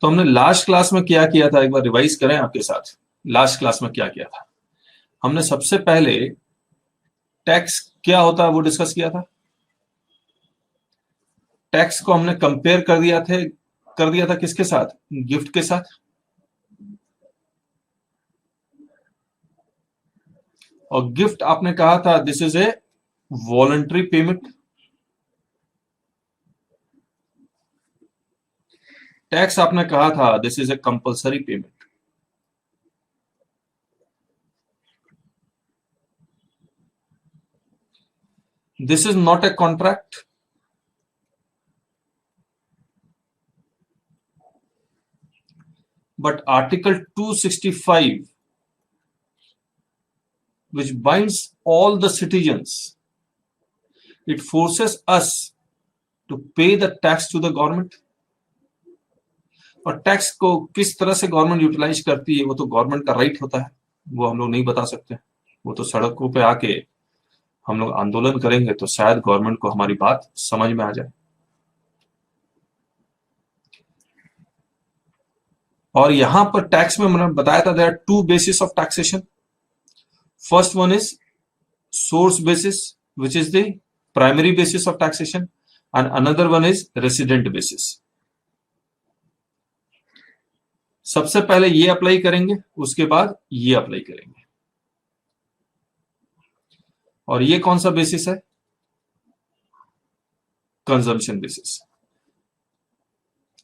तो हमने last class में क्या किया था, एक बार रिवाइज करें आपके साथ। लास्ट क्लास में क्या किया था, हमने सबसे पहले टैक्स क्या होता है वो डिस्कस किया था। टैक्स को हमने कंपेयर कर दिया था किसके साथ, गिफ्ट के साथ। और गिफ्ट आपने कहा था this is A voluntary payment. Tax आपने कहा था this is A compulsory payment. This is not a contract. But Article 265, which binds all the citizens, it forces us to pay the tax to the government. और tax को किस तरह से government utilise करती है वो तो गवर्नमेंट का राइट होता है, वो हम लोग नहीं बता सकते। वो तो सड़कों पे आके हम लोग आंदोलन करेंगे तो शायद गवर्नमेंट को हमारी बात समझ में आ जाए। और यहां पर टैक्स में मैंने बताया था there are two basis of taxation. First one is source basis which is the primary basis of taxation, and another one is resident basis. सबसे पहले ये अप्लाई करेंगे, उसके बाद ये अप्लाई करेंगे। और ये कौन सा बेसिस है, कंजम्पशन बेसिस।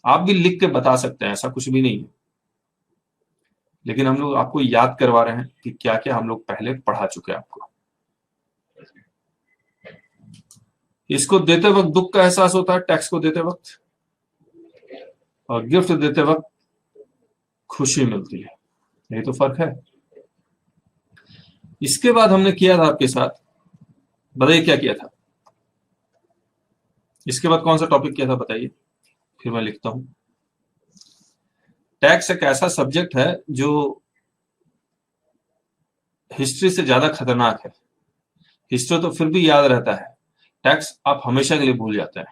आप भी लिख के बता सकते हैं, ऐसा कुछ भी नहीं है, लेकिन हम लोग आपको याद करवा रहे हैं कि क्या क्या हम लोग पहले पढ़ा चुके हैं आपको। इसको देते वक्त दुख का एहसास होता है, टैक्स को देते वक्त, और गिफ्ट देते वक्त खुशी मिलती है। यही तो फर्क है। इसके बाद हमने किया था आपके साथ, बताइए क्या किया था। इसके बाद कौन सा टॉपिक किया था बताइए, फिर मैं लिखता हूं। टैक्स एक ऐसा सब्जेक्ट है जो हिस्ट्री से ज्यादा खतरनाक है। हिस्ट्री तो फिर भी याद रहता है, टैक्स आप हमेशा के लिए भूल जाते हैं।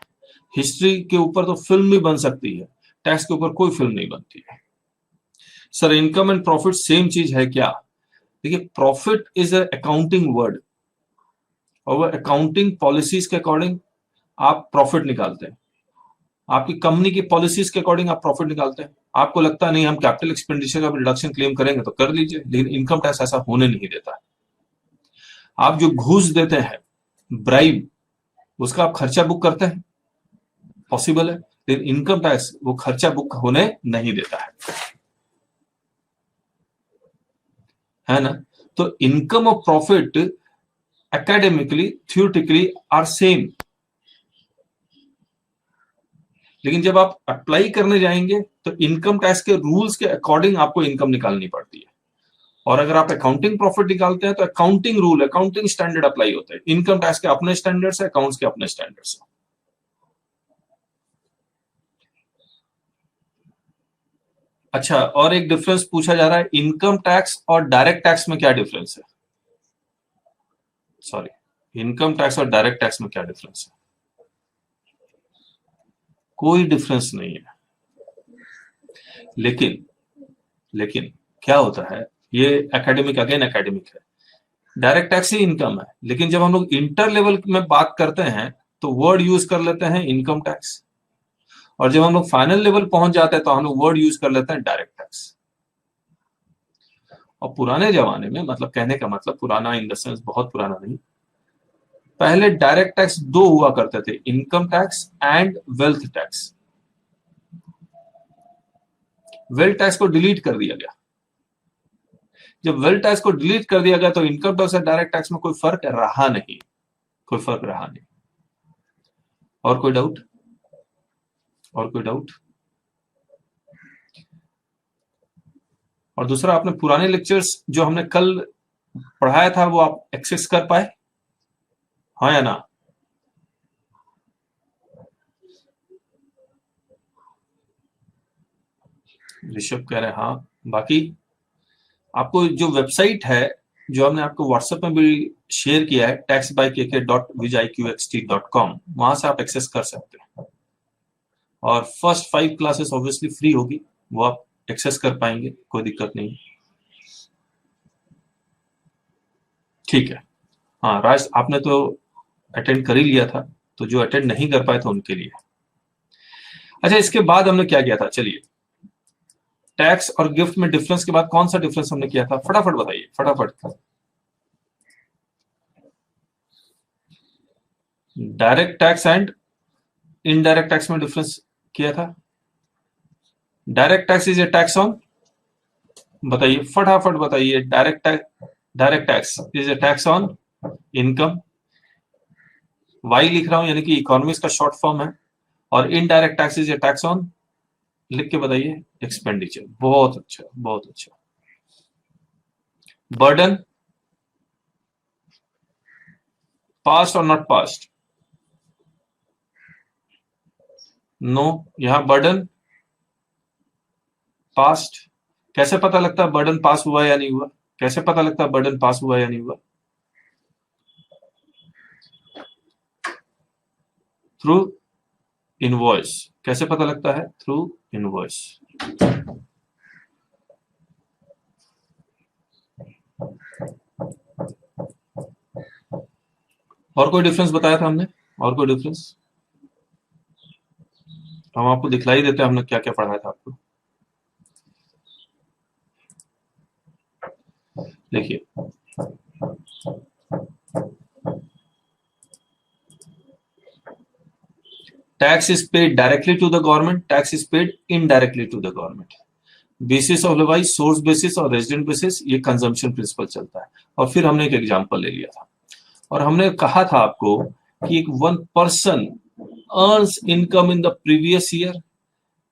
हिस्ट्री के ऊपर तो फिल्म भी बन सकती है, टैक्स के ऊपर कोई फिल्म नहीं बनती है। Sir income and profit same चीज है क्या? देखिए profit is a accounting word, और वो अकाउंटिंग पॉलिसीज के अकॉर्डिंग आप प्रॉफिट निकालते हैं। आपकी कंपनी की पॉलिसीज के अकॉर्डिंग आप प्रॉफिट निकालते हैं। आपको लगता नहीं हम कैपिटल एक्सपेंडिचर का रिडक्शन क्लेम करेंगे तो कर लीजिए, लेकिन इनकम टैक्स ऐसा होने नहीं देता। आप जो घूस देते हैं, ब्राइब, उसका आप खर्चा बुक करते हैं, पॉसिबल है, लेकिन इनकम टैक्स वो खर्चा बुक होने नहीं देता है ना। तो इनकम और profit academically theoretically are same, लेकिन जब आप अप्लाई करने जाएंगे तो इनकम टैक्स के रूल्स के अकॉर्डिंग आपको इनकम निकालनी पड़ती है। और अगर आप अकाउंटिंग प्रॉफिट निकालते हैं तो accounting rule, accounting standard apply होते हैं। इनकम टैक्स के अपने स्टैंडर्ड्स है, अकाउंट्स के अपने स्टैंडर्ड्स है। अच्छा, और एक डिफरेंस पूछा जा रहा है, इनकम टैक्स और डायरेक्ट टैक्स में क्या डिफरेंस है? सॉरी, इनकम टैक्स और डायरेक्ट टैक्स में क्या डिफरेंस है? कोई डिफरेंस नहीं है। लेकिन क्या होता है, ये एकेडमिक, अगेन एकेडमिक है। डायरेक्ट टैक्स ही इनकम है, लेकिन जब हम लोग इंटर लेवल में बात करते हैं तो वर्ड यूज कर लेते हैं इनकम टैक्स, और जब हम लोग फाइनल लेवल पहुंच जाते हैं तो हम लोग वर्ड यूज कर लेते हैं डायरेक्ट टैक्स। और पुराने जमाने में, मतलब कहने का मतलब पुराना इन द सेंस बहुत पुराना नहीं, पहले डायरेक्ट टैक्स दो हुआ करते थे, income tax and wealth tax. Wealth tax को डिलीट कर दिया गया। जब वेल्थ टैक्स को डिलीट कर दिया गया तो इनकम टैक्स और डायरेक्ट टैक्स में कोई फर्क रहा नहीं, कोई फर्क रहा नहीं। और कोई डाउट? और कोई डाउट? और दूसरा, आपने पुराने लेक्चर्स जो हमने कल पढ़ाया था वो आप एक्सेस कर पाए, हाँ या ना? ऋषभ कह रहे हैं हाँ। बाकी आपको जो वेबसाइट है, जो हमने आपको व्हाट्सएप में भी शेयर किया है, taxbyKK.vijiqxt.com, वहां से आप एक्सेस कर सकते हैं। और फर्स्ट 5 क्लासेस ऑब्वियसली फ्री होगी, वो आप एक्सेस कर पाएंगे, कोई दिक्कत नहीं। ठीक है। हाँ राज, आपने तो अटेंड कर ही लिया था, तो जो अटेंड नहीं कर पाए थे उनके लिए। अच्छा, इसके बाद हमने क्या किया था, चलिए टैक्स और गिफ्ट में डिफरेंस के बाद कौन सा डिफरेंस हमने किया था, फटाफट बताइए फटाफट। Direct tax and indirect tax में डिफरेंस किया था। Direct tax is a tax on, बताइए फटाफट बताइए। Direct tax is a tax on income, why लिख रहा हूं यानी कि इकोनॉमिक्स का शॉर्ट फॉर्म है। और indirect tax is a tax on, लिख के बताइए, एक्सपेंडिचर। बहुत अच्छा, बहुत अच्छा। बर्डन, पास्ट और नॉट पास्ट, नो। यहां बर्डन पास्ट, कैसे पता लगता है बर्डन पास हुआ या नहीं हुआ, कैसे पता लगता है बर्डन पास हुआ या नहीं हुआ? थ्रू इनवॉइस, कैसे पता लगता है? Through invoice. और कोई डिफरेंस बताया था हमने? और कोई डिफरेंस? हम आपको दिखलाई देते हैं हमने क्या क्या पढ़ाया था आपको। देखिए, tax is paid directly to the government, tax is paid indirectly to the government. Basis of levy, source basis और रेजिडेंट बेसिस, ये कंजम्पशन प्रिंसिपल चलता है। और फिर हमने एक एग्जांपल ले लिया था और हमने कहा था आपको कि एक one person earns income in the previous year,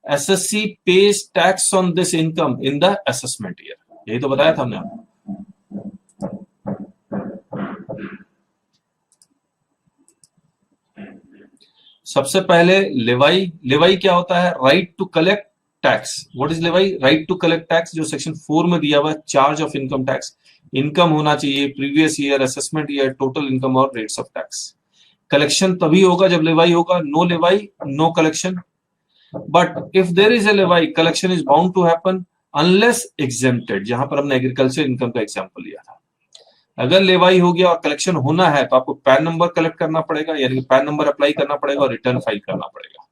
SSC page tax on this income in the assessment year, यही तो बताया था हमने आपको। सबसे पहले लेवाई, लेवाई क्या होता है? Right to collect tax. What is levy? Right to collect tax, जो सेक्शन 4 में दिया हुआ है, charge of income tax. Income होना चाहिए, previous year, assessment year, total income और रेट्स ऑफ टैक्स। कलेक्शन तभी होगा जब लेवाई होगा, no levy no collection. But if there is a levy, collection is bound to happen unless exempted, जहां पर हमने एग्रीकल्चर इनकम का एग्जाम्पल लिया था। अगर लेवाई हो गया और कलेक्शन होना है तो आपको पैन नंबर कलेक्ट करना पड़ेगा, यानी कि पैन नंबर अप्लाई करना पड़ेगा और रिटर्न फाइल करना पड़ेगा।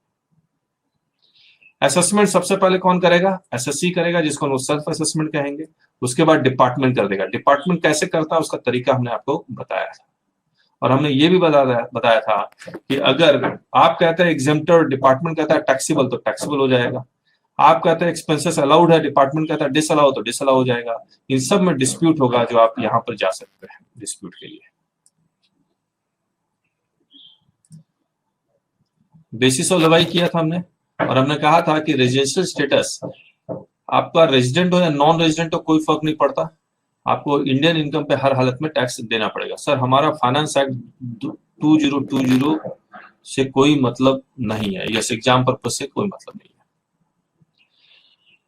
असेसमेंट सबसे पहले कौन करेगा? एसएससी करेगा, जिसको हम सेल्फ असेसमेंट कहेंगे। उसके बाद डिपार्टमेंट कर देगा। डिपार्टमेंट कैसे करता है उसका तरीका हमने आपको बताया था। और हमने ये भी बताया था कि अगर आप कहते हैं एग्जेम्प्टर, डिपार्टमेंट कहता है टैक्सेबल, तो टैक्सेबल हो जाएगा। आप कहते हैं एक्सपेंसेस अलाउड है, डिपार्टमेंट कहता है डिसअलाउ, तो डिसअलाउ हो जाएगा। इन सब में डिस्प्यूट होगा, जो आप यहां पर जा सकते हैं डिस्प्यूट के लिए। बेसिस ऑफ लेवाई किया था हमने, और हमने कहा था कि रेजिडेंशियल स्टेटस, आपका रेजिडेंट हो या नॉन रेजिडेंट हो कोई फर्क नहीं पड़ता, आपको इंडियन इनकम पे हर हालत में टैक्स देना पड़ेगा। सर हमारा फाइनेंस एक्ट 2020 से कोई मतलब नहीं है, यस एग्जाम पर्पज से कोई मतलब नहीं है।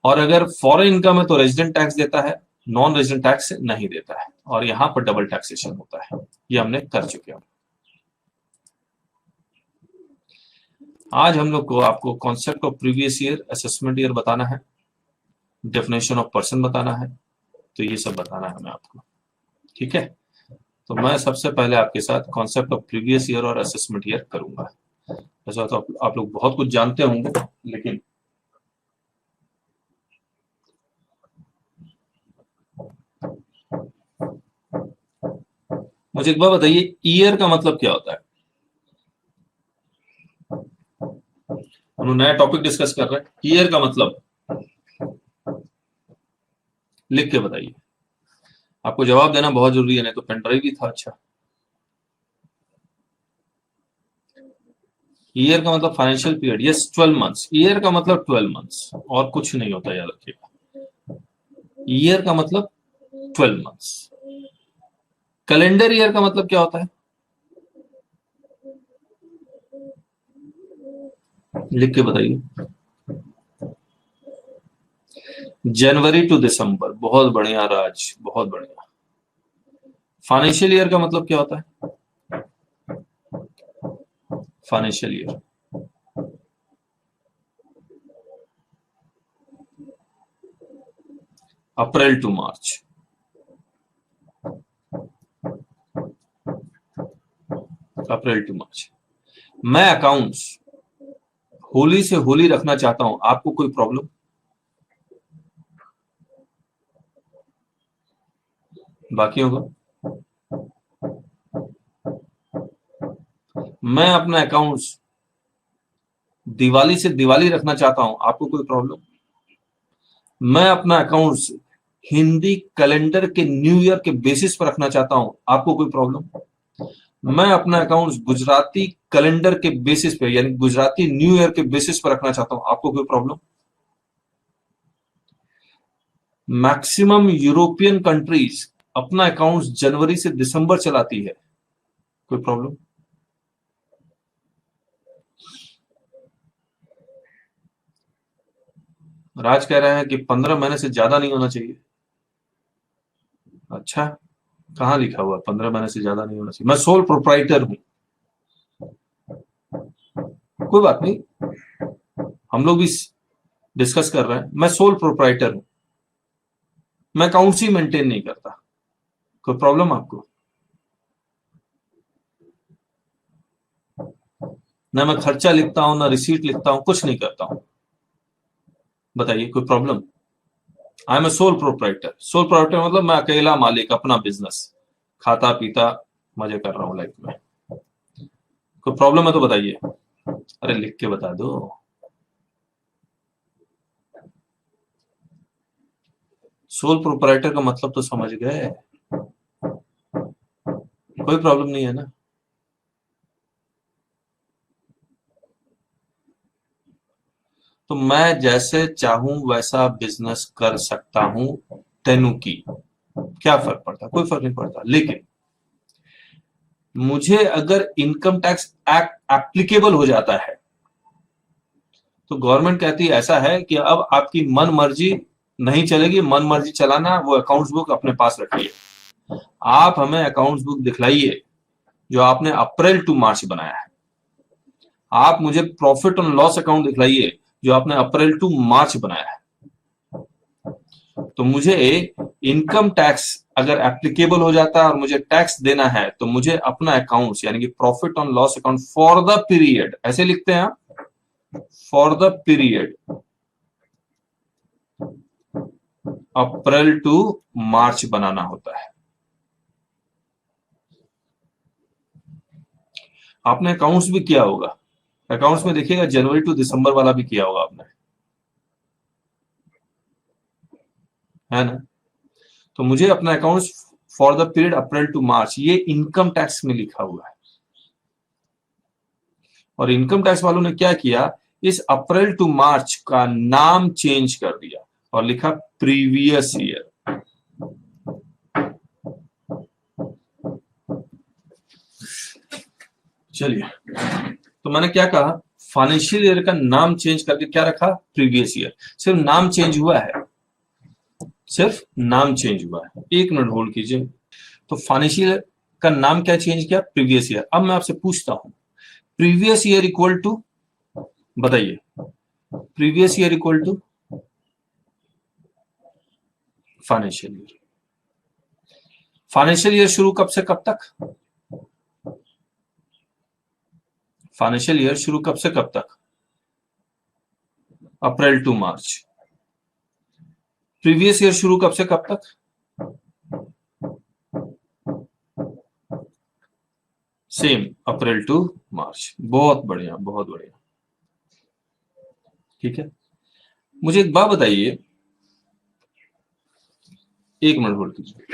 और अगर फॉरेन इनकम है तो रेजिडेंट टैक्स देता है, नॉन रेजिडेंट टैक्स नहीं देता है, और यहां पर डबल टैक्सेशन होता है। ये हमने कर चुके हैं। आज हम लोग को आपको concept of previous year, assessment year बताना है, डेफिनेशन ऑफ पर्सन बताना है, तो ये सब बताना है हमें आपको। ठीक है, तो मैं सबसे पहले आपके साथ कॉन्सेप्ट ऑफ प्रीवियस ईयर और असेसमेंट ईयर करूंगा। ऐसा तो आप लोग बहुत कुछ जानते होंगे, लेकिन मुझे एक बार बताइए, ईयर का मतलब क्या होता है? हम लोग नया टॉपिक डिस्कस कर रहे हैं, ईयर का मतलब लिख के बताइए। आपको जवाब देना बहुत जरूरी है, नहीं तो पेन ड्राइव भी था। अच्छा, ईयर का मतलब financial period, yes 12 months. Year का मतलब 12 मंथ्स, और कुछ नहीं होता, याद रखिएगा। ईयर का मतलब 12 मंथ्स। कैलेंडर ईयर का मतलब क्या होता है? लिख के बताइए। जनवरी टू दिसंबर, बहुत बढ़िया राज, बहुत बढ़िया। फाइनेंशियल ईयर का मतलब क्या होता है? Financial year April to March, April to March. मैं अकाउंट्स होली से होली रखना चाहता हूं, आपको कोई प्रॉब्लम? बाकी होगा। मैं अपना अकाउंट्स दिवाली से दिवाली रखना चाहता हूं, आपको कोई प्रॉब्लम? मैं अपना अकाउंट्स हिंदी कैलेंडर के न्यू ईयर के बेसिस पर रखना चाहता हूं, आपको कोई प्रॉब्लम? मैं अपना अकाउंट्स गुजराती कैलेंडर के बेसिस पे यानी गुजराती न्यू ईयर के बेसिस पर रखना चाहता हूं, आपको कोई प्रॉब्लम? मैक्सिमम यूरोपियन कंट्रीज अपना अकाउंट्स जनवरी से दिसंबर चलाती है, कोई प्रॉब्लम? राज कह रहे हैं कि 15 महीने से ज्यादा नहीं होना चाहिए। अच्छा, कहां लिखा हुआ 15 महीने से ज्यादा नहीं होना चाहिए? मैं सोल प्रोप्राइटर हूं। कोई बात नहीं, हम लोग भी डिस्कस कर रहे हैं। मैं सोल प्रोप्राइटर हूं, मैं अकाउंट्स ही मेंटेन नहीं करता, कोई प्रॉब्लम आपको? ना मैं खर्चा लिखता हूं, ना रिसीट लिखता हूं, कुछ नहीं करता हूं, बताइए कोई problem? I am a sole proprietor. Sole proprietor मतलब मैं अकेला मालिक, अपना बिजनेस, खाता पीता मजे कर रहा हूं लाइफ में। कोई प्रॉब्लम है तो बताइए। अरे लिख के बता दो। सोल प्रोप्राइटर का मतलब तो समझ गए, कोई प्रॉब्लम नहीं है ना? तो मैं जैसे चाहूं वैसा बिजनेस कर सकता हूं, तेनू की क्या फर्क पड़ता? कोई फर्क नहीं पड़ता। लेकिन मुझे अगर इनकम टैक्स एक्ट एप्लीकेबल हो जाता है तो गवर्नमेंट कहती है ऐसा है कि अब आपकी मन मर्जी नहीं चलेगी, मन मर्जी चलाना, वो अकाउंट्स बुक अपने पास रखिए। आप हमें अकाउंट्स बुक दिखलाइए जो आपने अप्रैल टू मार्च बनाया है। आप मुझे प्रॉफिट और लॉस अकाउंट दिखलाइए जो आपने अप्रैल टू मार्च बनाया है। तो मुझे इनकम टैक्स अगर एप्लीकेबल हो जाता है और मुझे टैक्स देना है तो मुझे अपना अकाउंट्स यानी कि प्रॉफिट और loss account for the period, ऐसे लिखते हैं आप, for the period April to March बनाना होता है। आपने अकाउंट्स भी किया होगा, अकाउंट्स में देखिएगा जनवरी टू दिसंबर वाला भी किया होगा आपने, है ना? तो मुझे अपना accounts for the period April to March, ये इनकम टैक्स में लिखा हुआ है। और इनकम टैक्स वालों ने क्या किया, इस अप्रैल टू मार्च का नाम चेंज कर दिया और लिखा प्रीवियस ईयर। चलिए, तो मैंने क्या कहा, फाइनेंशियल ईयर का नाम चेंज करके क्या रखा, प्रीवियस ईयर। सिर्फ नाम चेंज हुआ है, सिर्फ नाम चेंज हुआ है। एक मिनट होल्ड कीजिए। तो फाइनेंशियल का नाम क्या चेंज किया, प्रीवियस ईयर। अब मैं आपसे पूछता हूं, प्रीवियस ईयर इक्वल टू, बताइए, previous year equal to financial year. Financial year शुरू कब से कब तक, फाइनेंशियल ईयर शुरू कब से कब तक, अप्रैल टू मार्च। प्रीवियस ईयर शुरू कब से कब तक, सेम अप्रैल टू मार्च। बहुत बढ़िया, बहुत बढ़िया। ठीक है, मुझे एक बात बताइए, एक मिनट होल्ड कीजिए।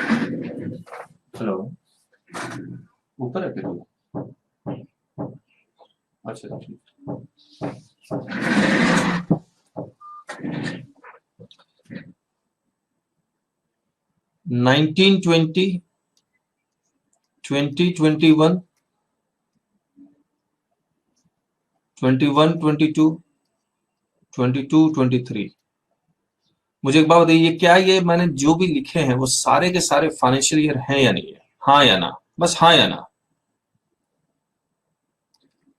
हेलो, ऊपर है क्या? अच्छा ठीक। 1920, 2021, 21, 22, 22, 23। मुझे एक बात बताइए, क्या ये मैंने जो भी लिखे हैं वो सारे के सारे फाइनेंशियल ईयर हैं या नहीं है? हाँ या ना, बस हाँ या ना।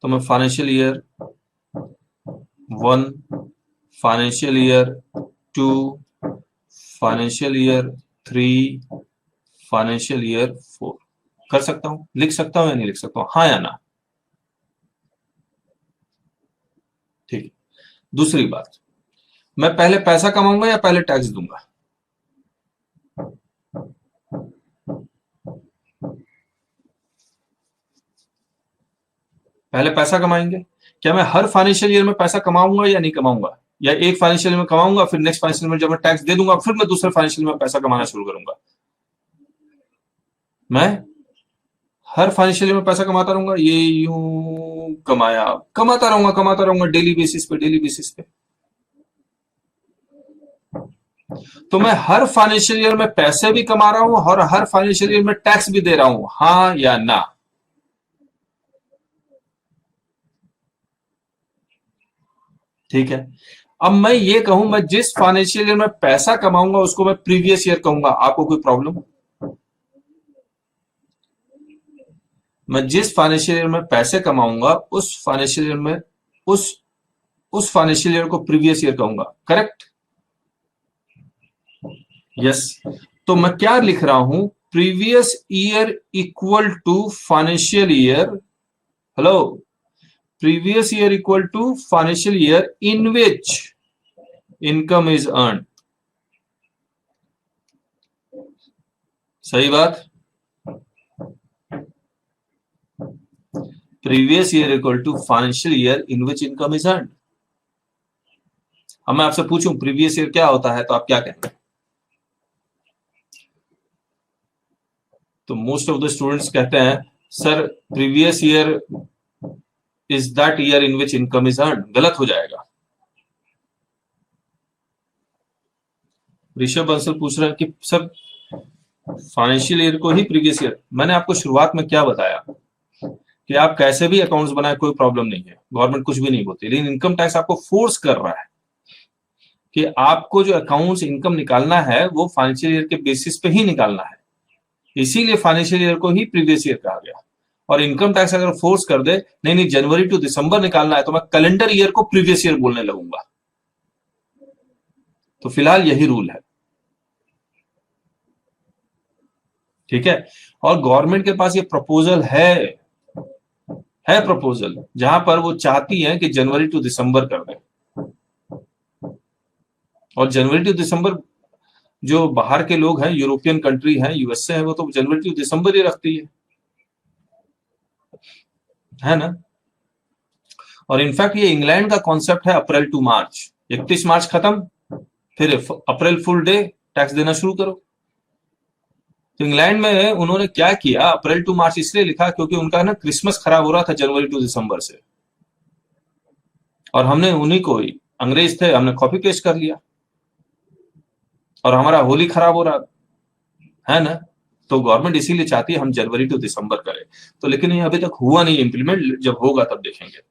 तो मैं financial year 1, financial year 2, financial year 3, financial year 4 कर सकता हूं, लिख सकता हूं या नहीं लिख सकता हूं, हाँ या ना? ठीक है। दूसरी बात, मैं पहले पैसा कमाऊंगा या पहले टैक्स दूंगा? पहले पैसा कमाएंगे। क्या मैं हर फाइनेंशियल ईयर में पैसा कमाऊंगा या नहीं कमाऊंगा? या एक फाइनेंशियल ईयर में कमाऊंगा, फिर नेक्स्ट फाइनेंशियल में जब मैं टैक्स दे दूंगा फिर मैं दूसरे फाइनेंशियल में पैसा कमाना शुरू करूंगा? मैं हर फाइनेंशियल ईयर में पैसा कमाता रहूंगा, ये यूं कमाता रहूंगा डेली बेसिस पे, डेली बेसिस पे। तो मैं हर फाइनेंशियल ईयर में पैसे भी कमा रहा हूं और हर फाइनेंशियल ईयर में टैक्स भी दे रहा हूं, हाँ या ना? ठीक है। अब मैं ये कहूं, मैं जिस फाइनेंशियल ईयर में पैसा कमाऊंगा उसको मैं प्रीवियस ईयर कहूंगा, आपको कोई प्रॉब्लम? मैं जिस फाइनेंशियल ईयर में पैसे कमाऊंगा उस फाइनेंशियल ईयर में उस उस फाइनेंशियल ईयर को प्रीवियस ईयर कहूंगा, करेक्ट? यस। तो मैं क्या लिख रहा हूं, previous year equal to financial year, hello, previous year equal to financial year in which income is earn. सही बात। Previous year equal to financial year in which income is earn. अब मैं आपसे पूछूं प्रीवियस ईयर क्या होता है, तो आप क्या कहेंगे? तो मोस्ट ऑफ द स्टूडेंट्स कहते हैं sir previous year is that year in which income is earn. गलत हो जाएगा। ऋषभ बंसल पूछ रहे हैं कि सर फाइनेंशियल ईयर को ही प्रीवियस ईयर। मैंने आपको शुरुआत में क्या बताया कि आप कैसे भी अकाउंट्स बनाए कोई प्रॉब्लम नहीं है, गवर्नमेंट कुछ भी नहीं बोलती, लेकिन इनकम टैक्स आपको फोर्स कर रहा है कि आपको जो अकाउंट्स इनकम निकालना है वो फाइनेंशियल ईयर के बेसिस पे ही निकालना है। इसीलिए फाइनेंशियल ईयर को ही प्रीवियस ईयर कहा गया। और इनकम टैक्स अगर फोर्स कर दे नहीं नहीं जनवरी टू दिसंबर निकालना है, तो मैं कैलेंडर ईयर को प्रीवियस ईयर बोलने लगूंगा। तो फिलहाल यही रूल है, ठीक है। और गवर्नमेंट के पास ये प्रपोजल है प्रपोजल, जहां पर वो चाहती है कि जनवरी टू दिसंबर कर दें। और जनवरी टू दिसंबर जो बाहर के लोग हैं, यूरोपियन कंट्री हैं, यूएसए है, वो तो जनवरी टू दिसंबर ही रखती है ना। और इनफैक्ट ये इंग्लैंड का कॉन्सेप्ट है अप्रैल टू मार्च, 31 मार्च खत्म, फिर अप्रैल फुल डे टैक्स देना शुरू करो। तो इंग्लैंड में उन्होंने क्या किया, अप्रैल टू मार्च इसलिए लिखा क्योंकि उनका ना क्रिसमस खराब हो रहा था जनवरी टू दिसंबर से, और हमने उन्हीं को ही, अंग्रेज थे, हमने कॉपी पेस्ट कर लिया और हमारा होली खराब हो रहा है ना। तो गवर्नमेंट इसीलिए चाहती है हम जनवरी टू दिसंबर करें। तो लेकिन ये अभी तक हुआ नहीं इम्प्लीमेंट, जब होगा तब देखेंगे।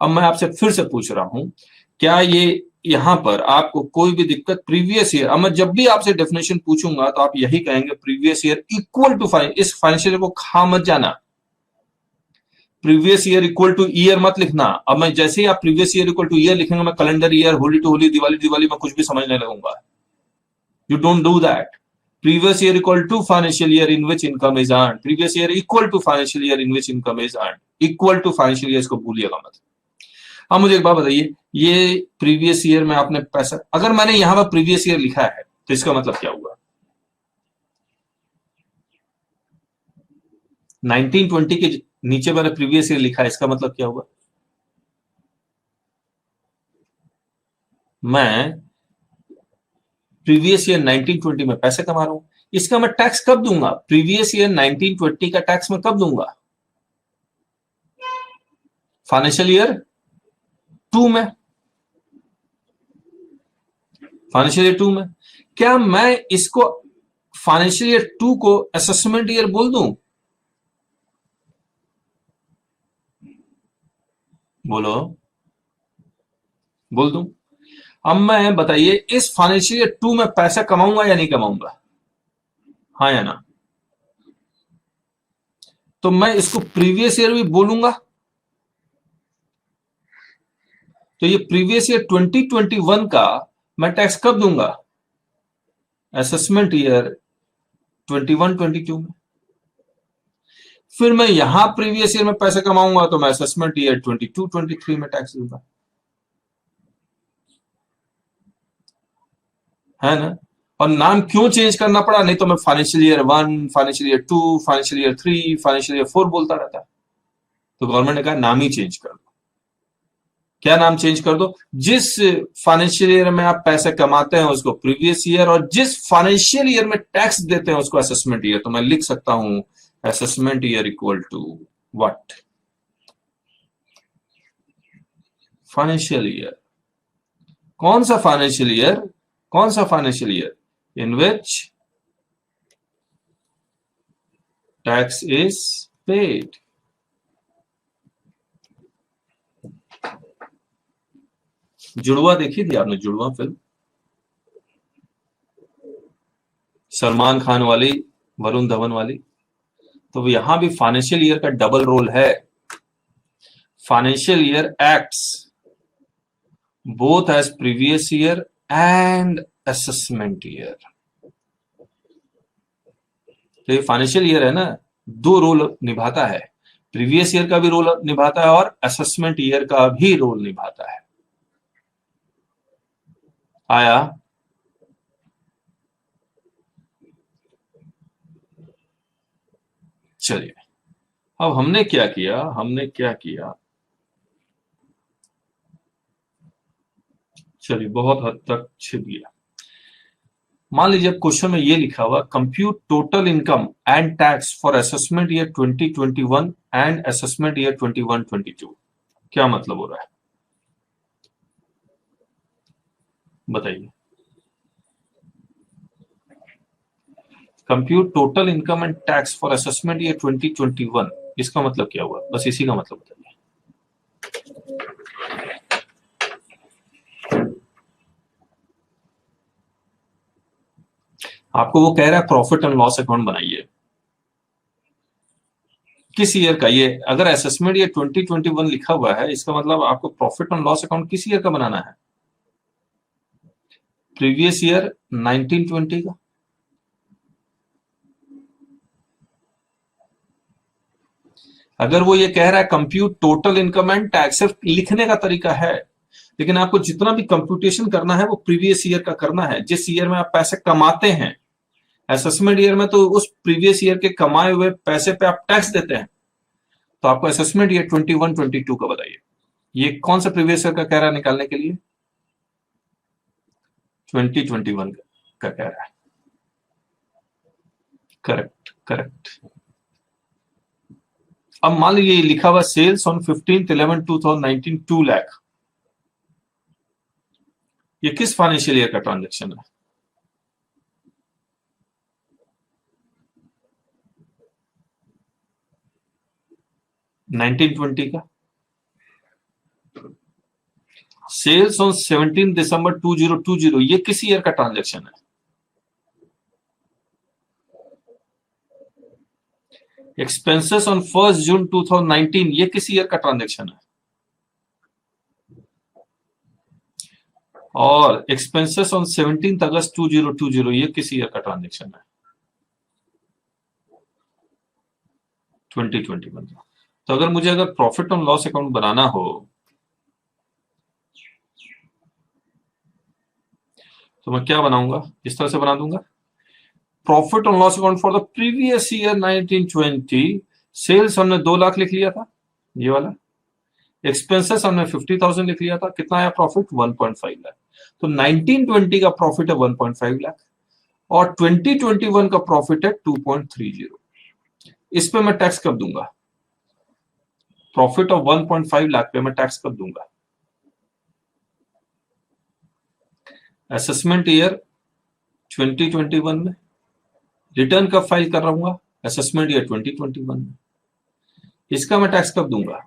अब मैं आपसे फिर से पूछ रहा हूं, क्या ये यहां पर आपको कोई भी दिक्कत प्रीवियस ईयर? अब मैं जब भी आपसे डेफिनेशन पूछूंगा तो आप यही कहेंगे प्रीवियस ईयर इक्वल टू इस फाइनेंशियल को खा मत जाना, previous year equal to year मत लिखना। अब मैं जैसे ही आप previous year equal to year लिखेंगे, मैं calendar year, Holi to Holi, Diwali Diwali, मैं कुछ भी समझने लगूंगा। You don't do that. Previous year equal to financial year in which income is earned. Previous year equal to financial year in which income is earned. Equal to financial year इसको भूलिएगा मत। अब मुझे एक बात बताइए, ये प्रीवियस ईयर में आपने पैसा, अगर मैंने यहां पर प्रीवियस ईयर लिखा है तो इसका मतलब क्या हुआ? 1920 के नीचे मैंने प्रीवियस ईयर लिखा है, इसका मतलब क्या हुआ? मैं प्रीवियस ईयर 1920 में पैसे कमा रहा हूं, इसका मैं टैक्स कब दूंगा? प्रीवियस ईयर 1920 का टैक्स मैं कब दूंगा? फाइनेंशियल ईयर 2 में। फाइनेंशियल ईयर 2 में क्या मैं इसको फाइनेंशियल ईयर 2 को असेसमेंट ईयर बोल दूं? बोलो, बोल दूं? अब मैं बताइए, इस फाइनेंशियल ईयर 2 में पैसा कमाऊंगा या नहीं कमाऊंगा, हाँ या ना? तो मैं इसको प्रीवियस ईयर भी बोलूंगा, तो ये प्रीवियस ईयर 2021 का मैं टैक्स कब दूंगा? असेसमेंट ईयर 21-22 में। फिर मैं यहां प्रीवियस ईयर में पैसे कमाऊंगा तो मैं असेसमेंट ईयर 22-23 में टैक्स दूंगा, है ना। और नाम क्यों चेंज करना पड़ा, नहीं तो मैं financial year 1, financial year 2, financial year 3, financial year 4 बोलता रहता है। तो गवर्नमेंट ने कहा नाम ही चेंज कर दो। क्या नाम चेंज कर दो, जिस फाइनेंशियल ईयर में आप पैसे कमाते हैं उसको प्रीवियस ईयर, और जिस फाइनेंशियल ईयर में टैक्स देते हैं उसको असेसमेंट ईयर। तो मैं लिख सकता हूं assessment year equal to what, financial year. कौन सा फाइनेंशियल ईयर, कौन सा financial year in which tax is paid. जुड़वा देखी थी आपने, जुड़वा फिल्म, सलमान खान वाली, वरुण धवन वाली। तो यहां भी फाइनेंशियल ईयर का डबल रोल है। Financial year acts both as previous year and assessment year। तो ये फाइनेंशियल ईयर है ना, दो रोल निभाता है, प्रीवियस ईयर का भी रोल निभाता है और असेसमेंट ईयर का भी रोल निभाता है। आया। चलिए, अब हमने क्या किया, हमने क्या किया, चलिए बहुत हद तक छिप गया। मान लीजिए क्वेश्चन में ये लिखा हुआ compute total income and tax for assessment year 2021 and assessment year 21-22। क्या मतलब हो रहा है बताइए। Compute total income and tax for assessment year 2021, इसका मतलब क्या हुआ, बस इसी का मतलब बताइए। आपको वो कह रहा है प्रॉफिट एंड लॉस अकाउंट बनाइए, किस ईयर का, ये अगर असेसमेंट ईयर 2021 लिखा हुआ है इसका मतलब आपको प्रॉफिट एंड लॉस अकाउंट किस ईयर का बनाना है, प्रीवियस ईयर 1920 का। अगर वो ये कह रहा है compute total income and tax, सिर्फ लिखने का तरीका है, लेकिन आपको जितना भी कंप्यूटेशन करना है वो प्रीवियस ईयर का करना है, जिस ईयर में आप पैसे कमाते हैं। असेसमेंट ईयर में तो उस प्रीवियस ईयर के कमाए हुए पैसे पे आप टैक्स देते हैं। तो आपको असेसमेंट ईयर 21-22 का बताइए, ये कौन सा प्रीवियस ईयर का कह रहा है निकालने के लिए, 2021 का कह रहा है। Correct correct. अब मान लीजिए लिखा हुआ सेल्स ऑन 15/11/2019 2 लाख, ये किस फाइनेंशियल ईयर का ट्रांजेक्शन है, नाइनटीन ट्वेंटी का। सेल्स ऑन 17 दिसंबर 2020, ये किस ईयर का ट्रांजेक्शन है। एक्सपेंसेस ऑन 1 जून 2019, ये किस ईयर का ट्रांजेक्शन है। और एक्सपेंसेस ऑन 17 अगस्त 2020, ये किस ईयर का ट्रांजेक्शन है, 2021 का। तो अगर मुझे अगर प्रॉफिट ऑन लॉस अकाउंट बनाना हो तो मैं क्या बनाऊंगा, इस तरह से बना दूंगा, profit on loss account for the previous year 1920, sales हमने 2 लाख लिख लिया था, ये वाला। एक्सपेंसेस हमने 50,000 लिख लिया था, कितना आया प्रॉफिट, 1.5 लाख। तो 1920 का प्रॉफिट है 1.5 लाख और 2021 का प्रॉफिट है 2.30। इस पे मैं टैक्स कब दूंगा, प्रॉफिट ऑफ 1.5 लाख पे मैं टैक्स कब दूंगा, असेसमेंट ईयर 2021 में। रिटर्न कब फाइल कर रहा हूँ, असेसमेंट ईयर 2021 में। इसका मैं टैक्स कब दूंगा,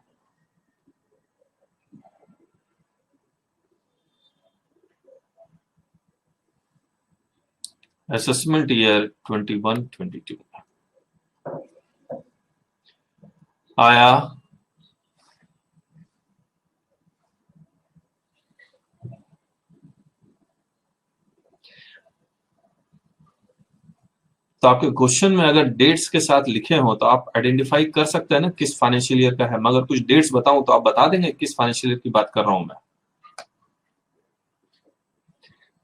असेसमेंट ईयर 21-22 में। आया। तो आपके क्वेश्चन में अगर डेट्स के साथ लिखे हो तो आप आइडेंटिफाई कर सकते हैं ना किस फाइनेंशियल ईयर का है। मगर कुछ डेट्स बताऊं तो आप बता देंगे किस फाइनेंशियल ईयर की बात कर रहा हूं मैं।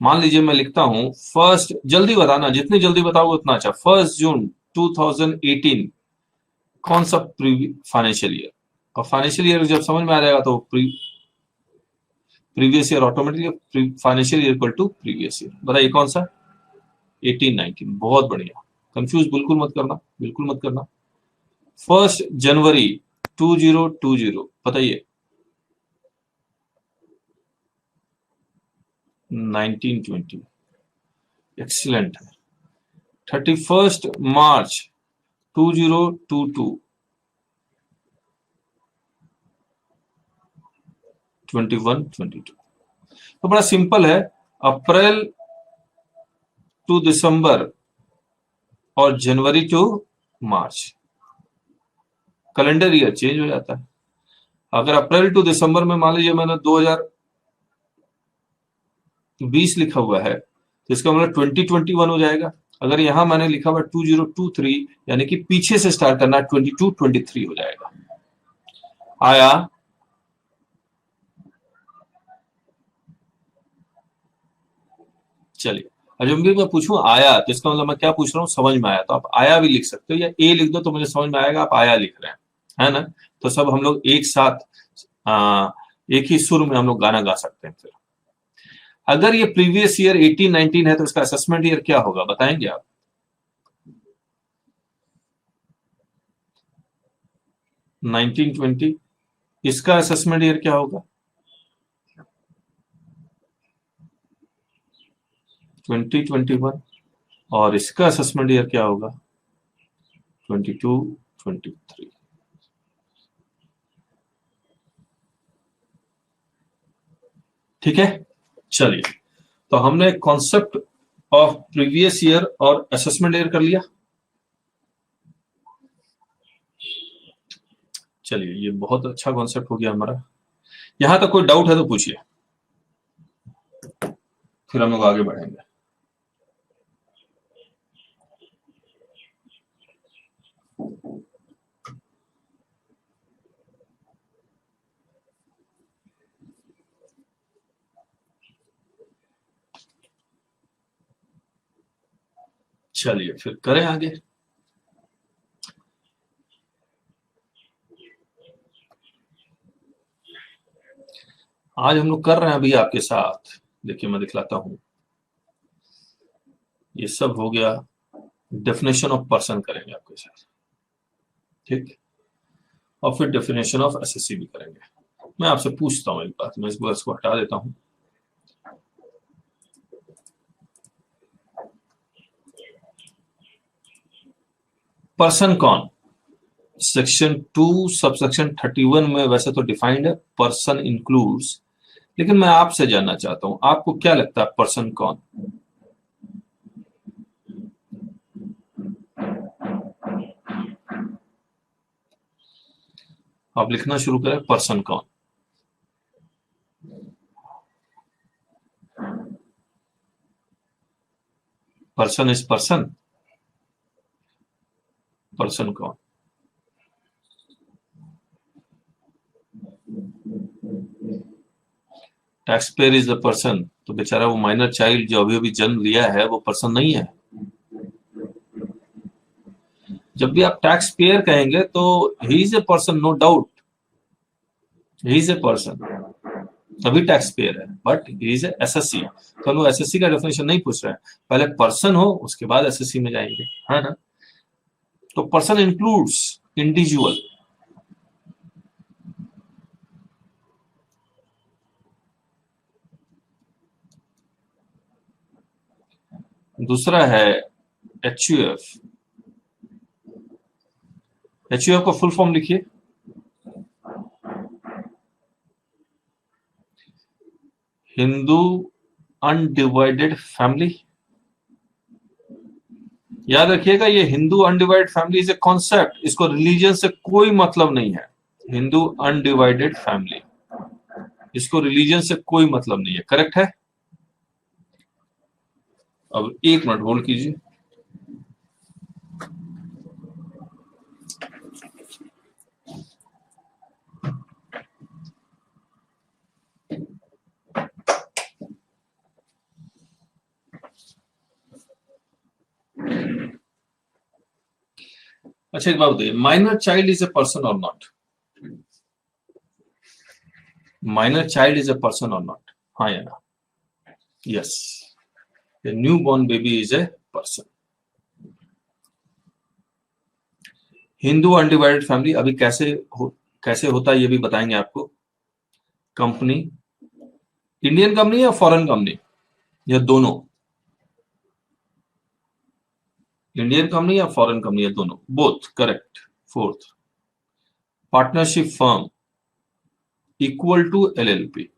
मान लीजिए मैं लिखता हूं फर्स्ट, जल्दी बताना, जितनी जल्दी बताओगे उतना अच्छा। 1 जून 2018 कौन सा फाइनेंशियल ईयर? और फाइनेंशियल ईयर जब समझ में आ जाएगा तो previous year automatically financial year equal to previous year. बताइए कौन सा? 18-19। बहुत बढ़िया। कंफ्यूज बिल्कुल मत करना, बिल्कुल मत करना। 1 जनवरी 2020 बताइए। 1920। एक्सीलेंट है। 31 मार्च 2022 21-22। तो बड़ा सिंपल है, अप्रैल टू दिसंबर और January to March. Calendar year change हो जाता है। अगर अप्रैल टू दिसंबर में मान लीजिए मैंने 2020 लिखा हुआ है तो इसका मतलब 2021 हो जाएगा। अगर यहां मैंने लिखा हुआ 2023 यानी कि पीछे से स्टार्ट करना, 22-23 हो जाएगा। आया? चलिए, और जब भी मैं पूछूं आया तो इसका मतलब मैं क्या पूछ रहा हूं, समझ में आया। तो आप आया भी लिख सकते हो या ए लिख दो तो मुझे समझ में आएगा आप आया लिख रहे हैं, है ना। तो सब हम लोग एक साथ एक ही सुर में हम लोग गाना गा सकते हैं। फिर अगर ये प्रीवियस ईयर 18-19 है तो इसका असेसमेंट ईयर क्या होगा, बताएंगे आप? 1920। इसका असेसमेंट ईयर क्या होगा? 2021। और इसका असेसमेंट ईयर क्या होगा? 22-23। ठीक है, चलिए। तो हमने कॉन्सेप्ट ऑफ प्रीवियस ईयर और असेसमेंट ईयर कर लिया। चलिए, ये बहुत अच्छा कॉन्सेप्ट हो गया हमारा। यहां तक कोई डाउट है तो पूछिए, फिर हम लोग आगे बढ़ेंगे। चलिए फिर करें आगे। आज हम लोग कर रहे हैं अभी आपके साथ, देखिए मैं दिखलाता हूं। ये सब हो गया, डेफिनेशन ऑफ पर्सन करेंगे आपके साथ, ठीक। और फिर डेफिनेशन ऑफ एसएससी भी करेंगे। मैं आपसे पूछता हूं एक बात, मैं इस वर्ष को हटा देता हूं। पर्सन कौन? सेक्शन 2 सबसेक्शन 31 में वैसे तो डिफाइंड है पर्सन इंक्लूड्स, लेकिन मैं आपसे जानना चाहता हूं आपको क्या लगता है पर्सन कौन? आप लिखना शुरू करें, पर्सन कौन? Person is person. पर्सन कौन? Tax payer is the person. तो बेचारा वो माइनर चाइल्ड जो अभी अभी जन्म लिया है वो पर्सन नहीं है। जब भी आप टैक्स पेयर कहेंगे तो he is a person, no doubt, he is a person, तभी टैक्स पेयर है। But he is assessee. तो हम लोग एसएससी का डेफिनेशन नहीं पूछ रहे हैं, पहले पर्सन हो उसके बाद एसएससी में जाएंगे, है ना। तो पर्सन इंक्लूड्स इंडिविजुअल। दूसरा है एचयूएफ। एचयूएफ का फुल फॉर्म लिखिए। Hindu undivided family. याद रखिएगा ये Hindu undivided family is a concept, इसको रिलीजन से कोई मतलब नहीं है। हिंदू अनडिवाइडेड फैमिली, इसको रिलीजन से कोई मतलब नहीं है। करेक्ट है? अब एक मिनट होल्ड कीजिए। अच्छा एक बात बताइए, minor child is a person or not? Minor child is a person or not? हाँ या ना? Yes, a new born baby is a person. Hindu undivided family अभी कैसे होता है ये भी बताएंगे आपको। कंपनी, इंडियन कंपनी या फॉरेन कंपनी या दोनों? इंडियन कंपनी या फॉरेन कंपनी या दोनों? Both, correct. Fourth, partnership firm equal to LLP.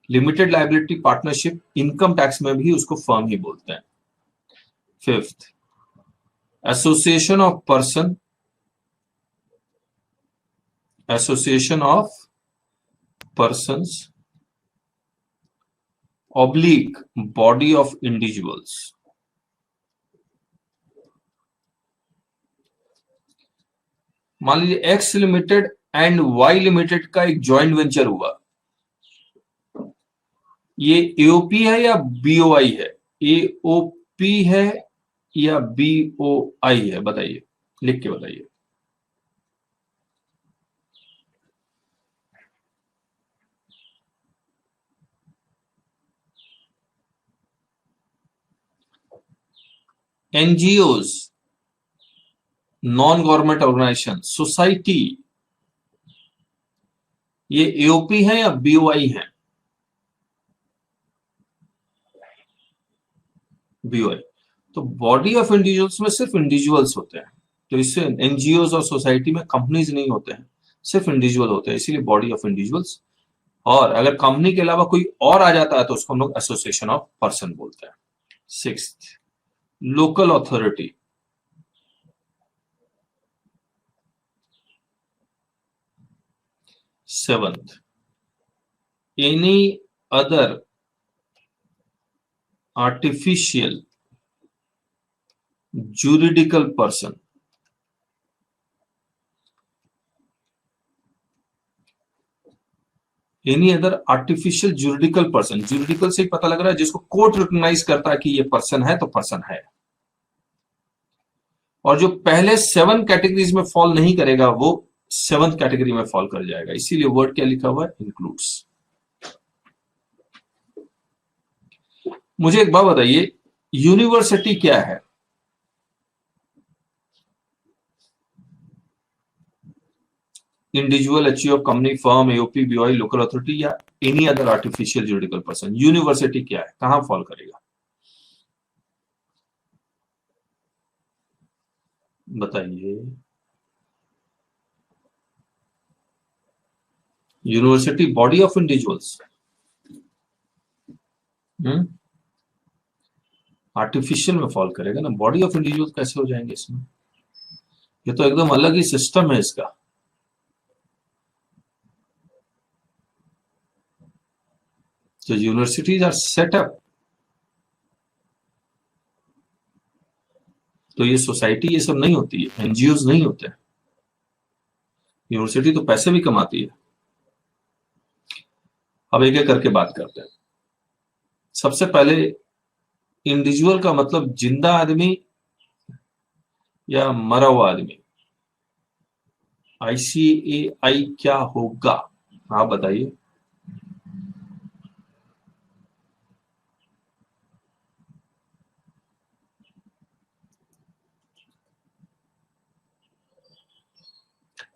Limited liability partnership income tax में भी उसको फर्म ही बोलते हैं। Fifth, association of person, association of persons oblique body of individuals। मान लीजिए X limited and Y limited का एक जॉइंट वेंचर हुआ, ये एओपी है या बीओआई है? एओपी है या बीओआई है? बताइए, लिख के बताइए। NGOs, non government organization, society, ये एओपी है या बीओआई है? बीओआई। तो बॉडी ऑफ इंडिविजुअल्स में सिर्फ इंडिविजुअल्स होते हैं, तो इससे एनजीओज और सोसाइटी में कंपनीज नहीं होते हैं, सिर्फ इंडिविजुअल होते हैं, इसीलिए बॉडी ऑफ इंडिविजुअल्स। और अगर कंपनी के अलावा कोई और आ जाता है तो उसको हम लोग एसोसिएशन ऑफ पर्सन बोलते हैं। Sixth, local authority. Seventh, any other artificial juridical person. Any other artificial juridical person, juridical से ही पता लग रहा है जिसको कोर्ट रिकॉग्नाइज करता है कि ये पर्सन है तो पर्सन है। और जो पहले 7 कैटेगरीज में फॉल नहीं करेगा वो 7th कैटेगरी में फॉल कर जाएगा, इसीलिए वर्ड क्या लिखा हुआ है? इंक्लूड्स। मुझे एक बात बताइए, यूनिवर्सिटी क्या है? Individual, HUF, company, firm, AOP, BOI, local authority या any other artificial juridical person? University क्या है, कहां फॉल करेगा? बताइए। University body of individuals, artificial में फॉल करेगा ना, बॉडी ऑफ इंडिविजुअल कैसे हो जाएंगे इसमें? ये तो एकदम अलग ही सिस्टम है इसका। तो यूनिवर्सिटीज आर सेटअप, तो ये सोसाइटी ये सब नहीं होती है, एनजीओज नहीं होते हैं। यूनिवर्सिटी तो पैसे भी कमाती है। अब एक एक करके बात करते हैं। सबसे पहले, इंडिविजुअल का मतलब जिंदा आदमी या मरा हुआ आदमी? आईसीएआई क्या होगा, आप बताइए।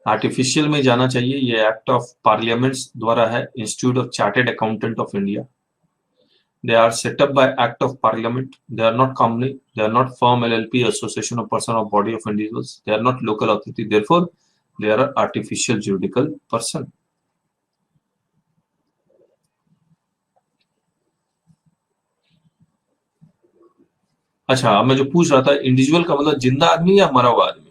आर्टिफिशियल में जाना चाहिए, ये एक्ट ऑफ पार्लियामेंट्स द्वारा है, institute of chartered accountant of India. They are set up by act of parliament. They are not company. They are not firm, LLP, association of person or body of individuals. They are not local authority. Therefore, they are an artificial juridical person. अच्छा, अब मैं जो पूछ रहा था, individual का मतलब जिंदा आदमी या मरा हुआ आदमी?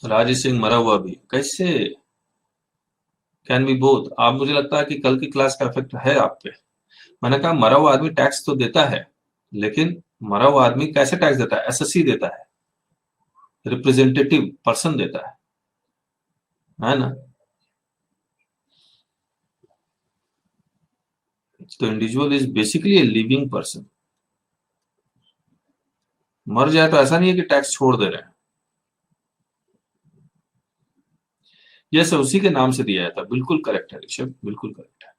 राजेश सिंह मरा हुआ भी कैसे? Can be both. आप, मुझे लगता है कि कल की क्लास का इफेक्ट है आप पे। मैंने कहा मरा हुआ आदमी टैक्स तो देता है, लेकिन मरा हुआ आदमी कैसे टैक्स देता है? एसएससी देता है, रिप्रेजेंटेटिव पर्सन देता है ना? तो individual is basically a living person. मर जाए तो ऐसा नहीं है कि टैक्स छोड़ दे रहे हैं, जैसे उसी के नाम से दिया जाता है। बिल्कुल करेक्ट है ऋषभ, बिल्कुल करेक्ट है।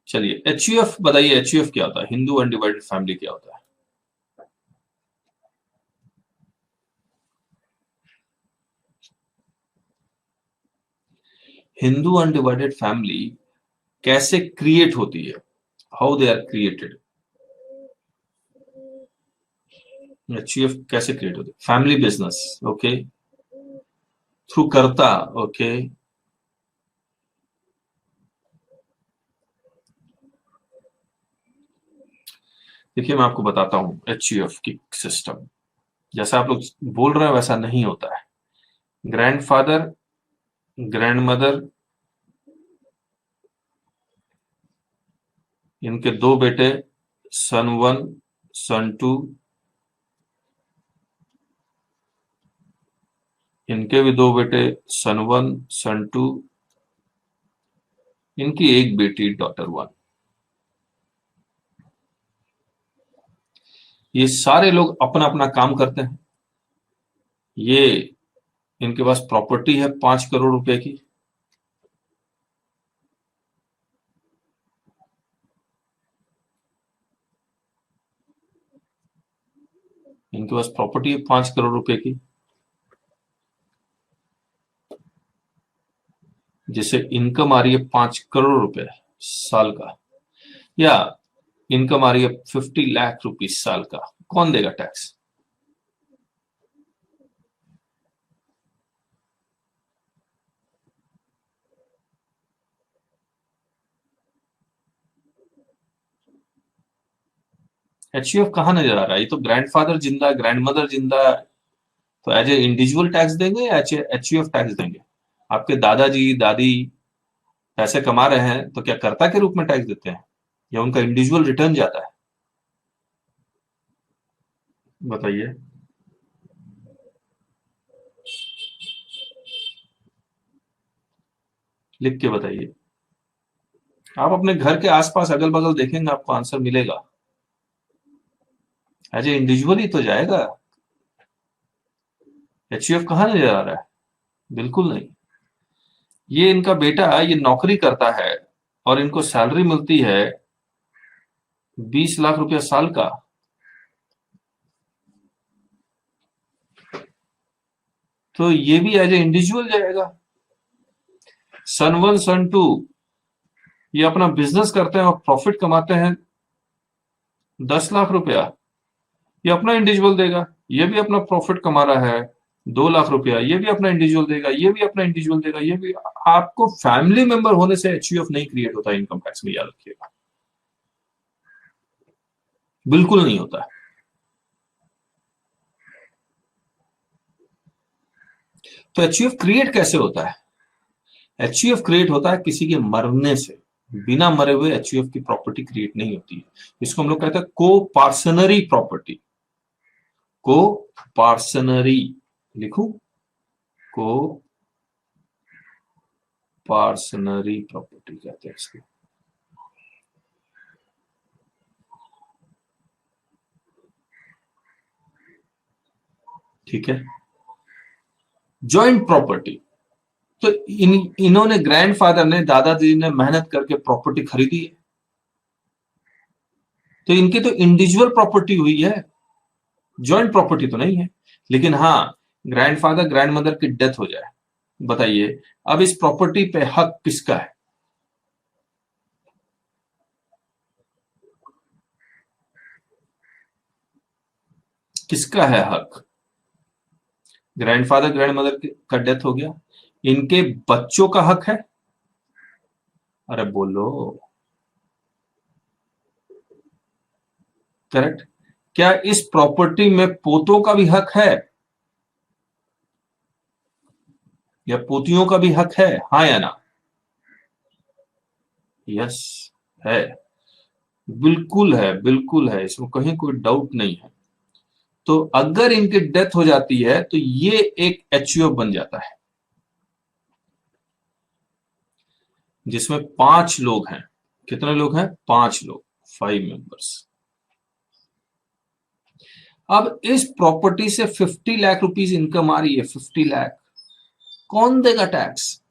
चलिए एचयूएफ बताइए, एचयूएफ क्या होता है? हिंदू अनडिवाइडेड फैमिली क्या होता है? हिंदू अनडिवाइडेड फैमिली कैसे क्रिएट होती है? How they are created? HUF कैसे क्रिएट होती है? फैमिली बिजनेस, ओके, थ्रू करता, ओके। देखिए मैं आपको बताता हूं एचयूएफ की सिस्टम। जैसा आप लोग बोल रहे हैं वैसा नहीं होता है। ग्रैंडफादर, ग्रैंडमदर, इनके दो बेटे, सन 1, सन 2, इनके भी दो बेटे, सन 1, सन 2, इनकी एक बेटी, डॉटर 1। ये सारे लोग अपना अपना काम करते हैं। ये इनके पास प्रॉपर्टी है 5 करोड़ रुपए की। इनके पास प्रॉपर्टी है 5 करोड़ रुपए की, जिसे इनकम आ रही है 5 करोड़ रुपए साल का, या इनकम आ रही है 50 लाख रुपीज साल का। कौन देगा टैक्स? एचयूएफ कहां नजर आ रहा है? ये तो ग्रैंडफादर जिंदा है, ग्रैंडमदर जिंदा है, तो एज ए इंडिविजुअल टैक्स देंगे या एचयूएफ टैक्स देंगे? आपके दादाजी दादी पैसे कमा रहे हैं तो क्या कर्ता के रूप में टैक्स देते हैं, या उनका इंडिविजुअल रिटर्न जाता है? बताइए। लिख के बताइए। आप अपने घर के आसपास अगल बगल देखेंगे, आपको आंसर मिलेगा। एज ए इंडिविजुअल ही तो जाएगा। एचयूएफ कहां नजर आ रहा है? बिल्कुल नहीं। ये इनका बेटा, ये नौकरी करता है और इनको सैलरी मिलती है 20 लाख रुपया साल का। तो ये भी एज ए इंडिविजुअल जाएगा। सन 1, सन 2 ये अपना बिजनेस करते हैं और प्रॉफिट कमाते हैं 10 लाख रुपया, ये अपना इंडिविजुअल देगा। ये भी अपना प्रॉफिट कमा रहा है 2 लाख रुपया, ये भी अपना इंडिविजुअल देगा, ये भी अपना इंडिविजुअल देगा, ये भी। आपको फैमिली मेंबर होने से एचयूएफ नहीं क्रिएट होता इनकम टैक्स में, याद रखिएगा। बिल्कुल नहीं होता है। तो एचयूएफ क्रिएट कैसे होता है? एचयूएफ क्रिएट होता है किसी के मरने से। बिना मरे हुए एचयूएफ की प्रॉपर्टी क्रिएट नहीं होती है। इसको हम लोग कहते हैं को पार्सनरी प्रॉपर्टी। को पार्सनरी, लिखू, को पार्सनरी प्रॉपर्टी कहते हैं इसको। ठीक है। जॉइंट प्रॉपर्टी, तो इन्होंने, ग्रैंडफादर ने, दादाजी ने मेहनत करके प्रॉपर्टी खरीदी है, तो इनकी तो इंडिविजुअल प्रॉपर्टी हुई है, जॉइंट प्रॉपर्टी तो नहीं है। लेकिन हाँ, ग्रैंडफादर ग्रैंडमदर की डेथ हो जाए, बताइए अब इस प्रॉपर्टी पे हक किसका है? किसका है हक? ग्रैंडफादर ग्रैंडमदर का डेथ हो गया, इनके बच्चों का हक है। अरे बोलो। करेक्ट। क्या इस प्रॉपर्टी में पोतों का भी हक है, या पोतियों का भी हक है? हाँ या ना? यस, है। बिल्कुल है, बिल्कुल है, इसमें कहीं कोई डाउट नहीं है। तो अगर इनकी डेथ हो जाती है तो ये एक एचयूएफ बन जाता है, जिसमें 5 लोग हैं। कितने लोग हैं? 5 लोग, 5 मेंबर्स। अब इस प्रॉपर्टी से 50 लाख रुपीस इनकम आ रही है, 50 लाख। कौन देगा टैक्स?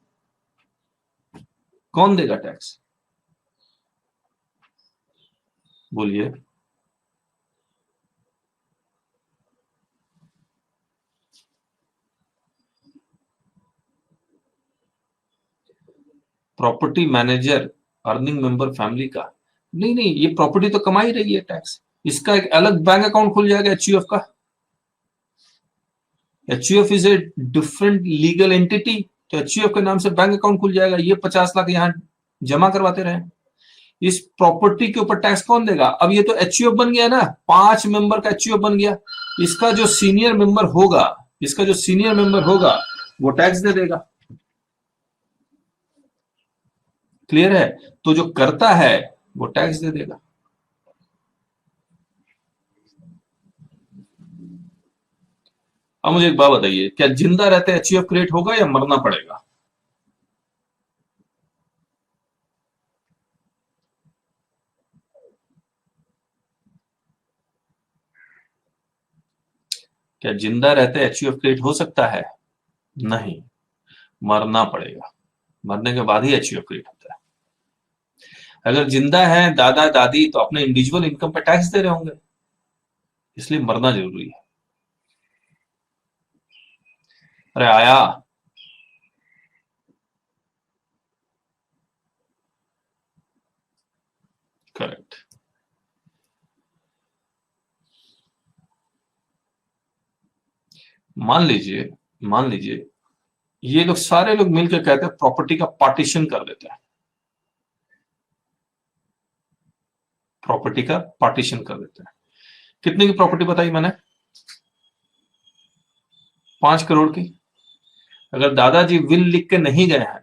कौन देगा टैक्स? बोलिए। Property manager, earning member family का? नहीं नहीं, ये प्रॉपर्टी तो कमा ही रही है टैक्स। इसका एक अलग बैंक अकाउंट खुल जाएगा एचयूएफ का। HUF is a different legal entity, तो एचयूएफ के नाम से बैंक अकाउंट खुल जाएगा। ये 50 लाख यहां जमा करवाते रहे। इस प्रॉपर्टी के ऊपर टैक्स कौन देगा? अब ये तो एचयूएफ बन गया ना, 5 मेंबर का एचयूएफ बन गया। इसका जो सीनियर मेंबर होगा, इसका जो सीनियर मेंबर होगा वो टैक्स दे देगा। क्लियर है? तो जो करता है वो टैक्स दे देगा। अब मुझे एक बात बताइए, क्या जिंदा रहते एचयूएफ क्रिएट होगा या मरना पड़ेगा? क्या जिंदा रहते एचयूएफ क्रिएट हो सकता है? नहीं, मरना पड़ेगा। मरने के बाद ही एचयूएफ क्रिएट होता है। अगर जिंदा है दादा दादी तो अपने इंडिविजुअल इनकम पे टैक्स दे रहे होंगे, इसलिए मरना जरूरी है। अरे आया। करेक्ट। मान लीजिए ये लोग सारे लोग मिलकर कहते हैं प्रॉपर्टी का पार्टीशन कर देते हैं। प्रॉपर्टी का पार्टीशन कर देते हैं। कितने की प्रॉपर्टी बताई मैंने? 5 करोड़ की। अगर दादाजी विल लिख के नहीं गए हैं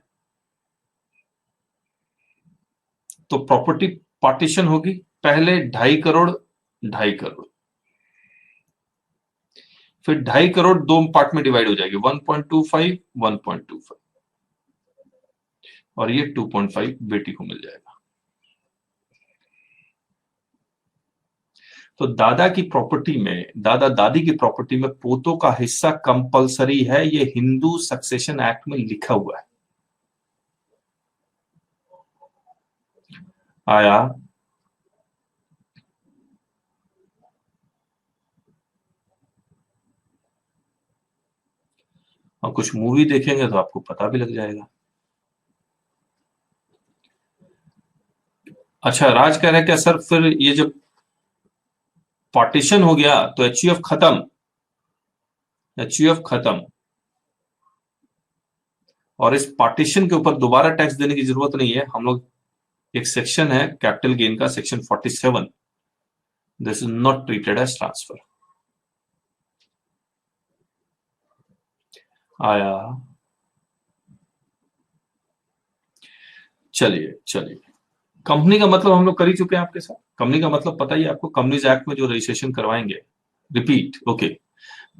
तो प्रॉपर्टी पार्टीशन होगी। पहले 2.5 करोड़, 2.5 करोड़, फिर 2.5 करोड़ 2 पार्ट में डिवाइड हो जाएगी, 1.25, 1.25, और ये 2.5 बेटी को मिल जाएगा। तो दादा की प्रॉपर्टी में, दादा दादी की प्रॉपर्टी में पोतों का हिस्सा कंपलसरी है। ये हिंदू सक्सेशन एक्ट में लिखा हुआ है। आया? और कुछ मूवी देखेंगे तो आपको पता भी लग जाएगा। अच्छा, राज कह रहे हैं क्या सर फिर ये जब पार्टीशन हो गया तो एचयूएफ खत्म? एचयूएफ खत्म, और इस पार्टीशन के ऊपर दोबारा टैक्स देने की जरूरत नहीं है। हम लोग, एक सेक्शन है कैपिटल गेन का, section 47, this is not treated as transfer. आया? चलिए चलिए, कंपनी का मतलब हम लोग कर ही चुके हैं आपके साथ। कंपनी का मतलब पता ही आपको, कंपनीज एक्ट में जो रजिस्ट्रेशन करवाएंगे। Repeat, okay.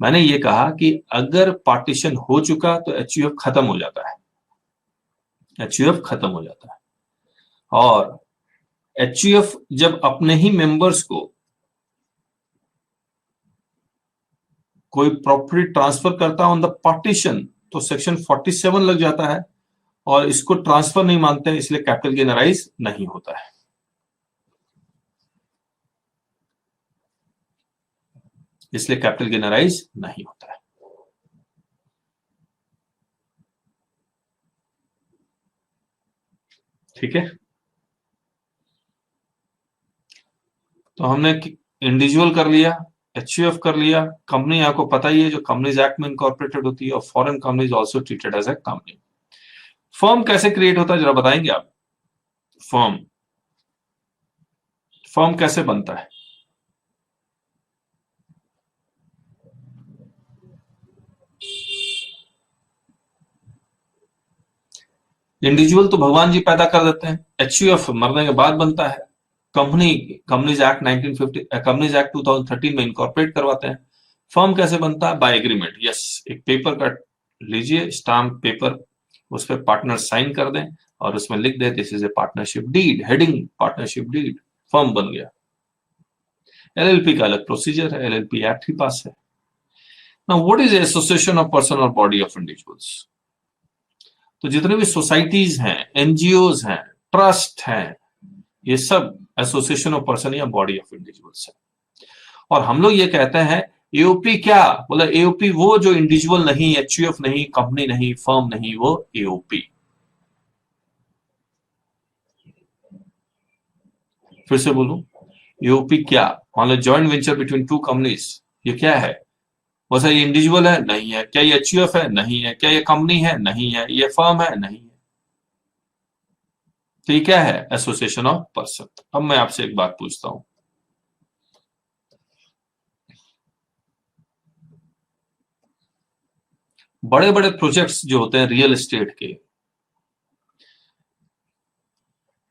मैंने ये कहा कि अगर पार्टीशन हो चुका तो एचयूएफ खत्म हो जाता है। एचयूएफ खत्म हो जाता है। और एचयूएफ जब अपने ही मेंबर्स को कोई प्रॉपर्टी ट्रांसफर करता है ऑन द पार्टीशन, तो सेक्शन 47 लग जाता है, और इसको ट्रांसफर नहीं मानते हैं, इसलिए कैपिटल गेन अराइज नहीं होता है। इसलिए कैपिटल गेन अराइज नहीं होता है। ठीक है? तो हमने इंडिविजुअल कर लिया, एचयूएफ कर लिया, कंपनी आपको पता ही है जो कंपनीज एक्ट में इनकॉर्पोरेटेड होती है, और foreign companies also treated as a company. Firm कैसे क्रिएट होता है जरा बताएंगे आप? फर्म, फर्म कैसे बनता है? इंडिविजुअल तो भगवान जी पैदा कर देते हैं, एचयूएफ मरने के बाद बनता है। Company, companies act 1950, companies act 2013 में इनकॉर्पोरेट करवाते हैं। फर्म कैसे बनता है? By agreement. यस, एक पेपर का लीजिए, स्टाम्प पेपर, उस पर पार्टनर साइन कर दें, और उसमें लिख दे this is a partnership deed, heading partnership deed, firm बन गया। एलएलपी का अलग प्रोसीजर है, एलएलपी एक्ट ही पास है। Now what is association of person और बॉडी ऑफ इंडिविजुअल्स? तो जितने भी सोसाइटीज हैं, एनजीओज हैं, ट्रस्ट हैं, ये सब एसोसिएशन ऑफ पर्सन या बॉडी ऑफ इंडिविजुअल्स है। और हम लोग ये कहते हैं एओपी क्या, बोला एओपी वो जो इंडिविजुअल नहीं, एचयूएफ नहीं, कंपनी नहीं, फर्म नहीं, वो एओपी। फिर से बोलूं, एओपी क्या? मान लो joint venture between two companies, ये क्या है? वैसा ये इंडिविजुअल है? नहीं है। क्या ये एचयूएफ है? नहीं है। क्या ये कंपनी है? नहीं है। ये फर्म है? नहीं है। तो ये क्या है? Association of person. अब मैं आपसे एक बात पूछता हूं, बड़े बड़े प्रोजेक्ट्स जो होते हैं रियल एस्टेट के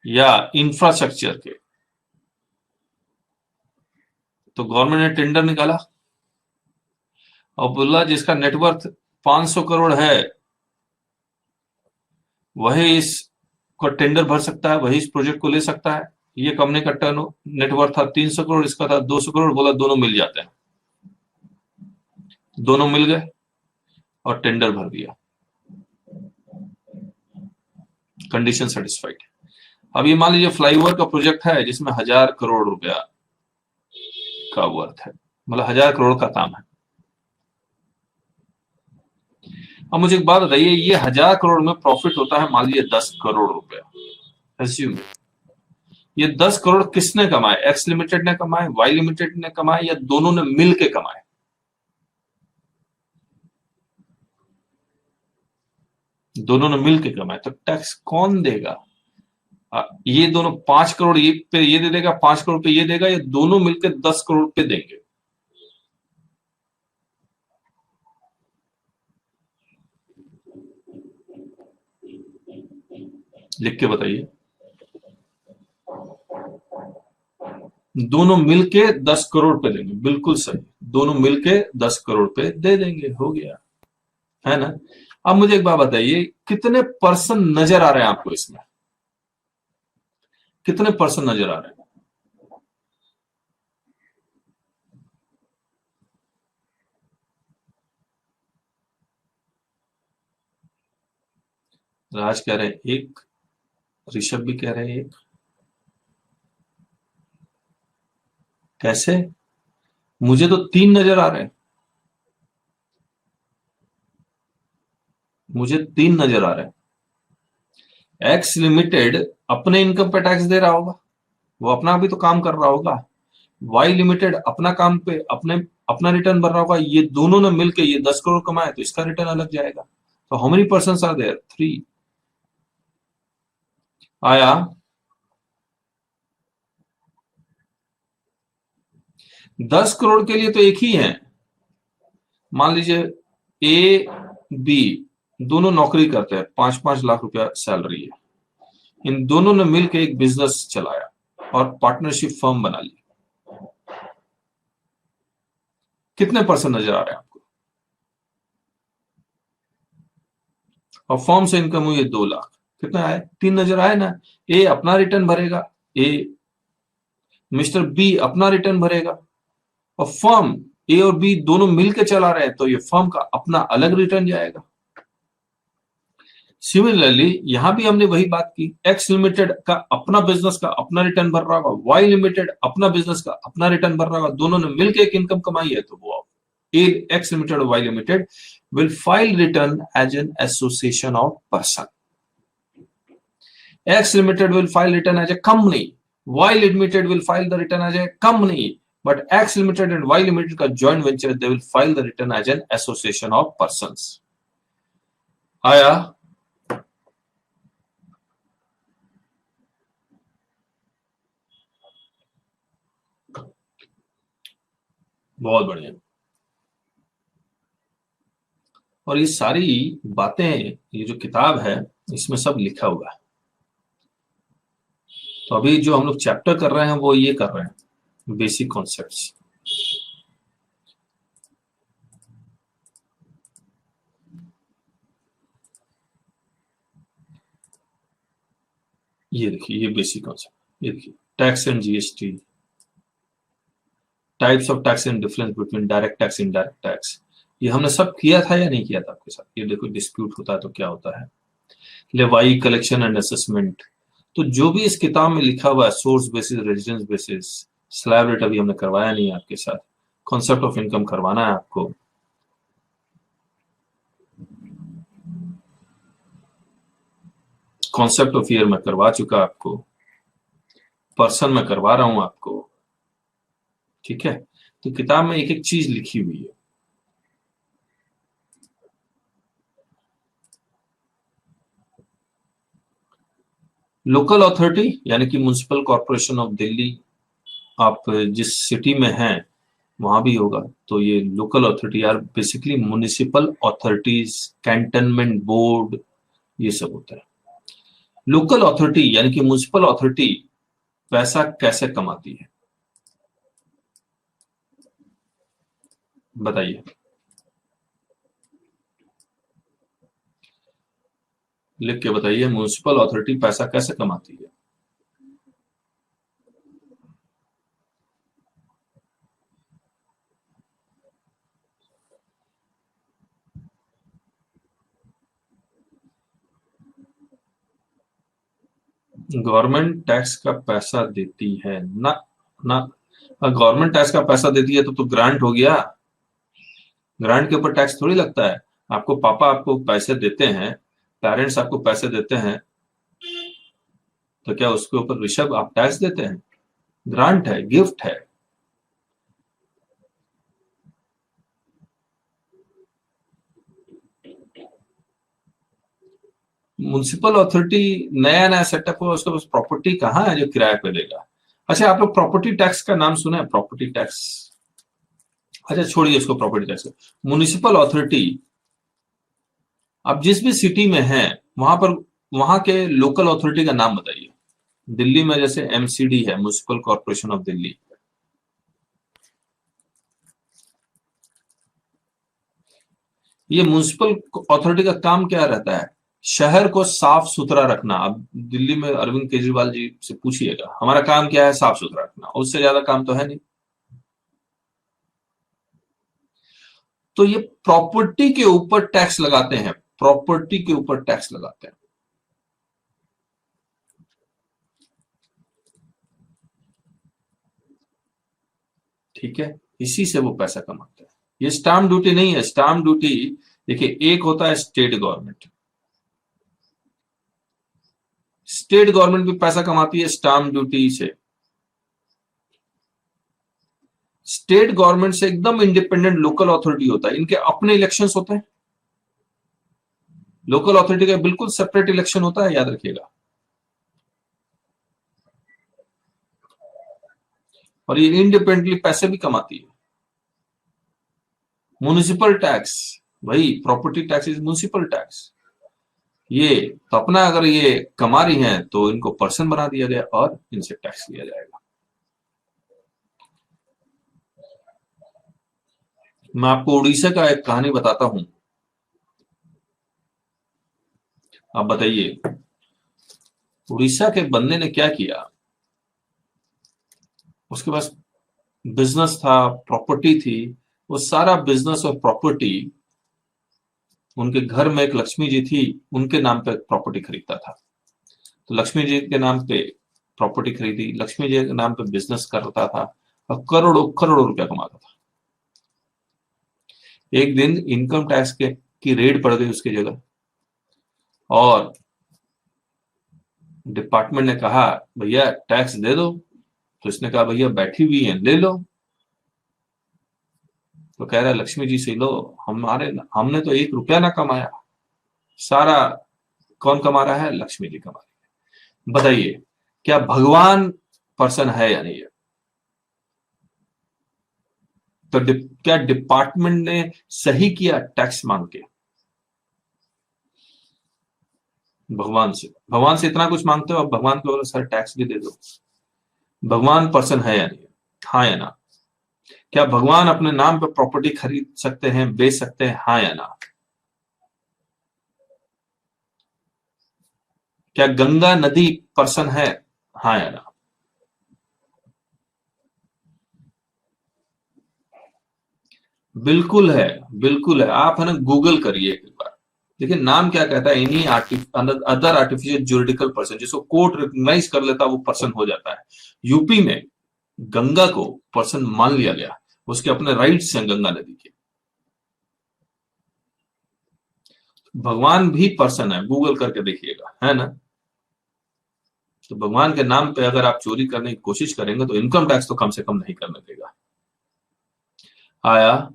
या इंफ्रास्ट्रक्चर के, तो गवर्नमेंट ने टेंडर निकाला और बोला जिसका नेटवर्थ 500 करोड़ है वही इसको टेंडर भर सकता है, वही इस प्रोजेक्ट को ले सकता है। ये कंपनी का टर्न नेटवर्थ था 300 करोड़, इसका था 200 करोड़, बोला दोनों मिल जाते हैं। दोनों मिल गए और टेंडर भर दिया, कंडीशन सेटिस्फाइड। अब ये मान लीजिए फ्लाईओवर का प्रोजेक्ट है जिसमें 1000 करोड़ रुपया का वर्थ है, मतलब 1000 करोड़ का काम है। अब मुझे एक बात बताइए, ये 1000 करोड़ में प्रॉफिट होता है मान लीजिए 10 करोड़ रुपया, एज्यूम। ये 10 करोड़ किसने कमाए? एक्स लिमिटेड ने कमाए, वाई लिमिटेड ने कमाए, या दोनों ने मिल के कमाए? दोनों ने मिल के कमाए। तो टैक्स कौन देगा? ये दोनों 5 करोड़ ये पे ये दे देगा, 5 करोड़ पे ये देगा, या दोनों मिलकर 10 करोड़ पे देंगे? लिख के बताइए। दोनों मिलके 10 करोड़ पे देंगे, बिल्कुल सही। दोनों मिलके 10 करोड़ पे दे देंगे, हो गया, है ना? अब मुझे एक बात बताइए, कितने पर्सन नजर आ रहे हैं आपको इसमें? कितने पर्सन नजर आ रहे हैं? राज कह रहे हैं एक, ऋषभ भी कह रहे हैं एक। कैसे? मुझे तो 3 नजर आ रहे हैं, मुझे 3 नजर आ रहे हैं। एक्स लिमिटेड अपने इनकम पे टैक्स दे रहा होगा, वो अपना भी तो काम कर रहा होगा। वाई लिमिटेड अपना काम पे अपने अपना रिटर्न भर रहा होगा। ये दोनों ने मिलकर ये 10 करोड़ कमाए तो इसका रिटर्न अलग जाएगा। तो how many person are there? 3। आया? 10 करोड़ के लिए तो एक ही है। मान लीजिए ए बी दोनों नौकरी करते हैं, 5-5 लाख रुपया सैलरी है। इन दोनों ने मिलकर एक बिजनेस चलाया और पार्टनरशिप फर्म बना ली। कितने पर्सन नजर आ रहे हैं आपको? और फर्म से इनकम हुई है 2 लाख, कितना आए? 3 नजर आए ना? ए अपना रिटर्न भरेगा, ए मिस्टर बी अपना रिटर्न भरेगा, और फर्म ए और बी दोनों मिलकर चला रहे हैं तो ये फर्म का अपना अलग रिटर्न जाएगा। सिमिलरली यहां भी हमने वही बात की, एक्स लिमिटेड का अपना बिजनेस का अपना रिटर्न भर रहा होगा, वाई लिमिटेड अपना बिजनेस का अपना रिटर्न भर रहा होगा, दोनों ने मिलकर एक इनकम कमाई है, तो वो एक्स लिमिटेड और Y limited will file return as an association of person. X Limited will file return as a company. Y Limited will file the return as a company. But X Limited and Y Limited का joint venture, they will file the return as an association of persons. आया? बहुत बढ़िया। और ये सारी बातें, ये जो किताब है इसमें सब लिखा हुआ है। तो अभी जो हम लोग चैप्टर कर रहे हैं वो ये कर रहे हैं, बेसिक कॉन्सेप्ट्स। ये देखिए, ये बेसिक कॉन्सेप्ट। ये देखिए, tax and GST, types of tax and difference between direct tax indirect tax, ये हमने सब किया था या नहीं किया था आपके साथ? ये देखो, डिस्प्यूट होता है तो क्या होता है, लेवाई, कलेक्शन एंड असेसमेंट। तो जो भी इस किताब में लिखा हुआ है, source basis, residence basis, slab rate अभी हमने करवाया नहीं है आपके साथ, कॉन्सेप्ट ऑफ इनकम करवाना है आपको, कॉन्सेप्ट ऑफ ईयर में करवा चुका आपको, पर्सन में करवा रहा हूं आपको, ठीक है। तो किताब में एक एक चीज लिखी हुई है। लोकल अथॉरिटी यानी कि म्युनिसिपल कॉर्पोरेशन ऑफ दिल्ली, आप जिस सिटी में हैं वहां भी होगा, तो ये local authority are basically municipal authorities, cantonment board, ये सब होता है। लोकल अथॉरिटी यानी कि म्युनिसिपल अथॉरिटी पैसा कैसे कमाती है, बताइए, लिख के बताइए, म्युनिसिपल अथॉरिटी पैसा कैसे कमाती है? गवर्नमेंट टैक्स का पैसा देती है ना? ना, गवर्नमेंट टैक्स का पैसा देती है तो ग्रांट हो गया। ग्रांट के ऊपर टैक्स थोड़ी लगता है। आपको पापा आपको पैसे देते हैं, पेरेंट्स आपको पैसे देते हैं, तो क्या उसके ऊपर ऋषभ आप टैक्स देते हैं? ग्रांट है, गिफ्ट है। म्युनिसिपल अथॉरिटी नया नया सेटअप हुआ, उसके पास प्रॉपर्टी कहाँ है जो किराए पे देगा? अच्छा, आप लोग प्रॉपर्टी टैक्स का नाम सुना है? प्रॉपर्टी टैक्स, अच्छा छोड़िए इसको, प्रॉपर्टी टैक्स। म्युनिसिपल अथॉरिटी, आप जिस भी सिटी में हैं वहां पर, वहां के लोकल अथॉरिटी का नाम बताइए। दिल्ली में जैसे एमसीडी है, म्युनिसिपल कॉर्पोरेशन ऑफ दिल्ली, ये म्युनिसिपल अथॉरिटी का काम क्या रहता है? शहर को साफ सुथरा रखना। अब दिल्ली में अरविंद केजरीवाल जी से पूछिएगा, हमारा काम क्या है? साफ सुथरा रखना, उससे ज्यादा काम तो है नहीं। तो ये प्रॉपर्टी के ऊपर टैक्स लगाते हैं, प्रॉपर्टी के ऊपर टैक्स लगाते हैं, ठीक है। इसी से वो पैसा कमाते हैं। ये स्टाम्प ड्यूटी नहीं है। स्टाम्प ड्यूटी देखिए, एक होता है स्टेट गवर्नमेंट, स्टेट गवर्नमेंट भी पैसा कमाती है स्टाम्प ड्यूटी से। स्टेट गवर्नमेंट से एकदम इंडिपेंडेंट लोकल अथॉरिटी होता है, इनके अपने इलेक्शंस होते हैं। लोकल अथॉरिटी का बिल्कुल सेपरेट इलेक्शन होता है, याद रखिएगा। और ये इंडिपेंडेंटली पैसे भी कमाती है। म्युनिसिपल टैक्स, वही property tax is municipal tax. ये तो अपना, अगर ये कमा रही हैं तो इनको पर्सन बना दिया गया और इनसे टैक्स लिया जाएगा। मैं आपको उड़ीसा का एक कहानी बताता हूं, आप बताइए। उड़ीसा के बंदे ने क्या किया, उसके पास बिजनेस था, प्रॉपर्टी थी, वो सारा बिजनेस और प्रॉपर्टी, उनके घर में एक लक्ष्मी जी थी, उनके नाम पे प्रॉपर्टी खरीदता था। तो लक्ष्मी जी के नाम पे प्रॉपर्टी खरीदी, लक्ष्मी जी के नाम पे बिजनेस करता था और करोड़ों करोड़ों रुपया कमाता था। एक दिन इनकम टैक्स के की रेड पड़ गई उसकी जगह, और डिपार्टमेंट ने कहा भैया टैक्स दे दो। तो इसने कहा भैया बैठी हुई है, ले लो। तो कह रहा है लक्ष्मी जी से लो, हमारे हमने तो एक रुपया ना कमाया, सारा कौन कमा रहा है? लक्ष्मी जी कमा रही है। बताइए, क्या भगवान पर्सन है या नहीं है? तो क्या डिपार्टमेंट ने सही किया टैक्स मांग के? भगवान से इतना कुछ मांगते हो, अब भगवान को सर टैक्स भी दे दो। भगवान पर्सन है या नहीं? हाँ या ना? क्या भगवान अपने नाम पे प्रॉपर्टी खरीद सकते हैं, बेच सकते हैं? हाँ या ना? क्या गंगा नदी पर्सन है? हाँ या ना? बिल्कुल है, बिल्कुल है। आप है ना गूगल करिए एक बार, देखिए नाम क्या कहता है, any other artificial juridical person, जिसको कोर्ट रिकॉग्नाइज कर लेता है वो पर्सन हो जाता है। यूपी में गंगा को पर्सन मान लिया गया, उसके अपने राइट्स हैं गंगा नदी के। भगवान भी पर्सन है, गूगल करके देखिएगा, है ना? तो भगवान के नाम पे अगर आप चोरी करने की कोशिश करेंगे तो इनकम टैक्स तो कम से कम नहीं करने देगा। आया?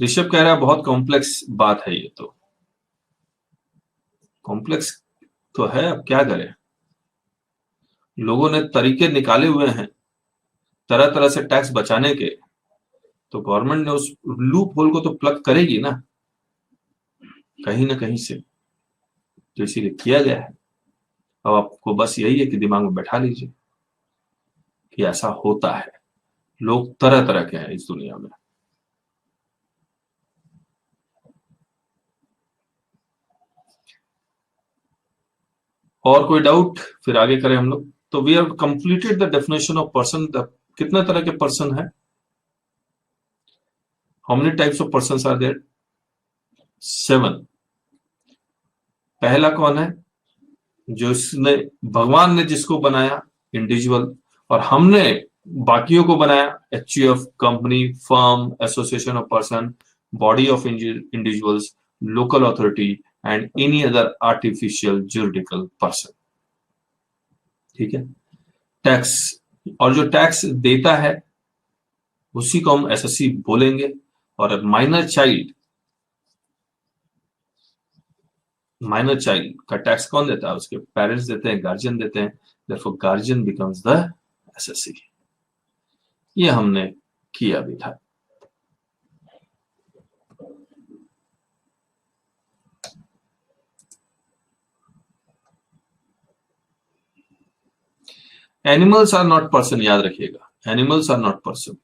ऋषभ कह रहा है बहुत कॉम्प्लेक्स बात है ये तो। कॉम्प्लेक्स तो है, अब क्या करें, लोगों ने तरीके निकाले हुए हैं तरह तरह से टैक्स बचाने के, तो गवर्नमेंट ने उस लूप होल को तो प्लग करेगी ना कहीं ना कहीं से, तो इसीलिए किया गया है। अब आपको बस यही है कि दिमाग में बैठा लीजिए कि ऐसा होता है। लोग तरह तरह के हैं इस दुनिया में। और कोई डाउट? फिर आगे करें हम लोग। तो we have completed the definition of person. कितने तरह के पर्सन है? How many types of person are there? 7। पहला कौन है? जो इसने, भगवान ने जिसको बनाया इंडिविजुअल, और हमने बाकियों को बनाया, HUF, company, firm, association of person, body of individuals, local authority and any other artificial juridical person. ठीक है? टैक्स, और जो टैक्स देता है उसी को हम एसएससी बोलेंगे। और माइनर चाइल्ड का टैक्स कौन देता है? उसके पेरेंट्स देते हैं, गार्जियन देते हैं। therefore guardian becomes the assessee. ये हमने किया भी था। एनिमल्स आर नॉट पर्सन, याद रखिएगा, animals are not person.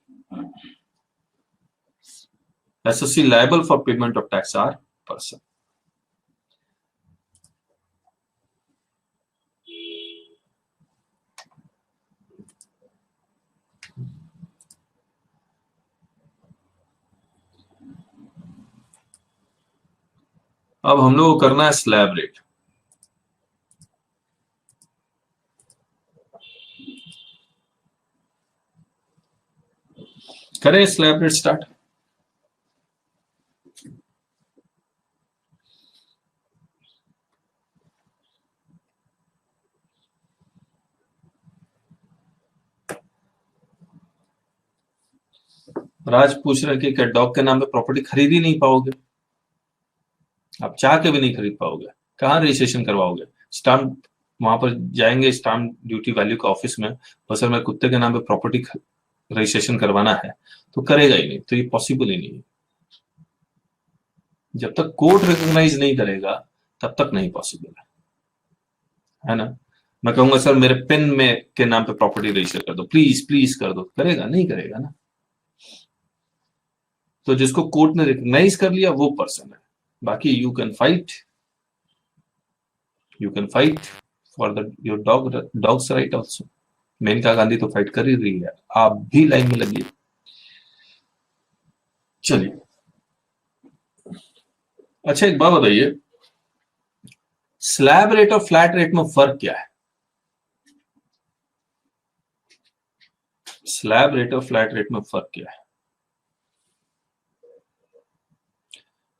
Assessee liable for payment of tax are person. अब हम लोग को करना है स्लैब रेट। करें स्लैब रेट स्टार्ट। राज पूछ रहे कि क्या डॉग के नाम पे प्रॉपर्टी खरीद ही नहीं पाओगे? आप चाह के भी नहीं खरीद पाओगे। कहाँ रजिस्ट्रेशन करवाओगे? स्टाम्प, वहां पर जाएंगे स्टाम्प ड्यूटी वैल्यू का ऑफिस में, बस सर मैं कुत्ते के नाम पे प्रॉपर्टी रजिस्ट्रेशन करवाना है, तो करेगा ही नहीं, तो ये पॉसिबल ही नहीं है। जब तक कोर्ट रिकॉग्नाइज नहीं करेगा तब तक नहीं पॉसिबल है ना? मैं कहूंगा सर मेरे पेन में के नाम पे प्रॉपर्टी रजिस्टर कर दो, प्लीज प्लीज कर दो, करेगा? नहीं करेगा ना। तो जिसको कोर्ट ने रिकॉग्नाइज कर लिया वो पर्सन है। बाकी you can fight, for the your dogs right also. Maneka Gandhi तो फाइट कर ही रही है, आप भी लाइन में लगिए। चलिए, अच्छा एक बात बताइए, स्लैब रेट और फ्लैट रेट में फर्क क्या है? स्लैब रेट और फ्लैट रेट में फर्क क्या है?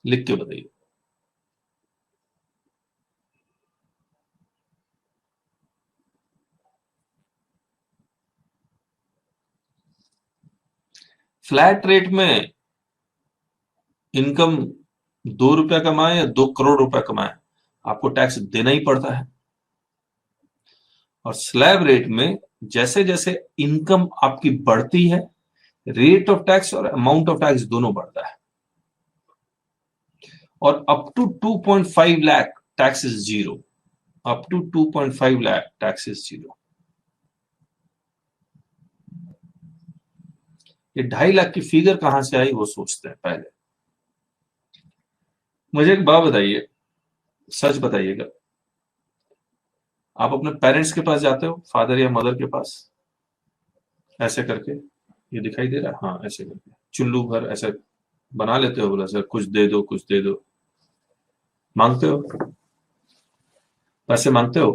लिख के बताइए। फ्लैट रेट में इनकम 2 रुपया कमाए या 2 करोड़ रुपया कमाए, आपको टैक्स देना ही पड़ता है। और स्लैब रेट में जैसे जैसे इनकम आपकी बढ़ती है, रेट ऑफ टैक्स और अमाउंट ऑफ टैक्स दोनों बढ़ता है। और up to 2.5 lakh tax is zero. Up to 2.5 lakh tax is zero. ये 2.5 लाख की फिगर कहां से आई वो सोचते हैं पहले। मुझे एक बात बताइए, सच बताइएगा, आप अपने पेरेंट्स के पास जाते हो, फादर या मदर के पास, ऐसे करके, ये दिखाई दे रहा है, हाँ ऐसे करके चुल्लू भर ऐसे बना लेते हो, बोला सर कुछ दे दो कुछ दे दो, मांगते हो, पैसे मांगते हो,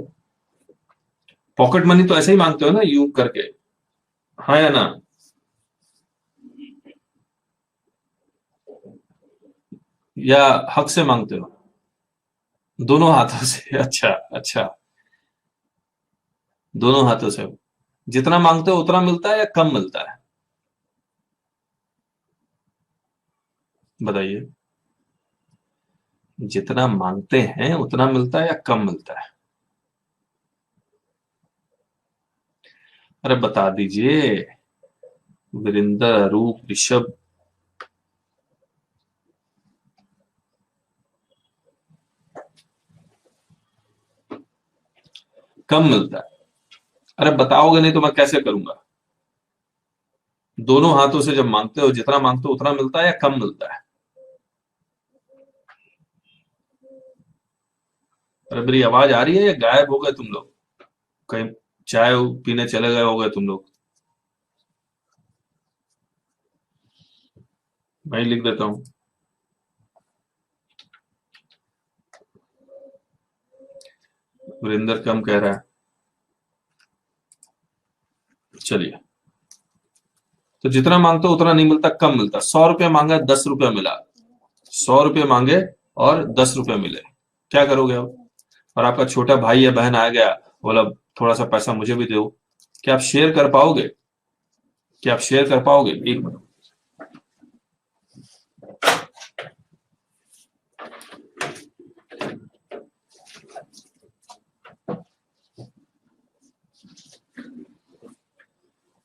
पॉकेट मनी तो ऐसे ही मांगते हो ना, यूं करके, हाँ या ना? या हक से मांगते हो? दोनों हाथों से? अच्छा अच्छा, दोनों हाथों से। जितना मांगते हो उतना मिलता है या कम मिलता है, बताइए। जितना मांगते हैं उतना मिलता है या कम मिलता है? अरे बता दीजिए, वीरेंद्र, अरूप, ऋषभ। कम मिलता है। अरे बताओगे नहीं तो मैं कैसे करूंगा? दोनों हाथों से जब मांगते हो, जितना मांगते हो उतना मिलता है या कम मिलता है? अरे मेरी आवाज आ रही है या गायब हो गए तुम लोग? कहीं चाय पीने चले गए हो गए तुम लोग? मैं ही लिख देता हूं। वीरेंद्र कम कह रहा है, चलिए। तो जितना मांगते हो उतना नहीं मिलता, कम मिलता। 100 रुपया मांगा, 10 रुपया मिला। 100 रुपये मांगे और 10 रुपये मिले, क्या करोगे अब? और आपका छोटा भाई या बहन आ गया, बोला थोड़ा सा पैसा मुझे भी दो, क्या आप शेयर कर पाओगे? क्या आप शेयर कर पाओगे? एक मिनट।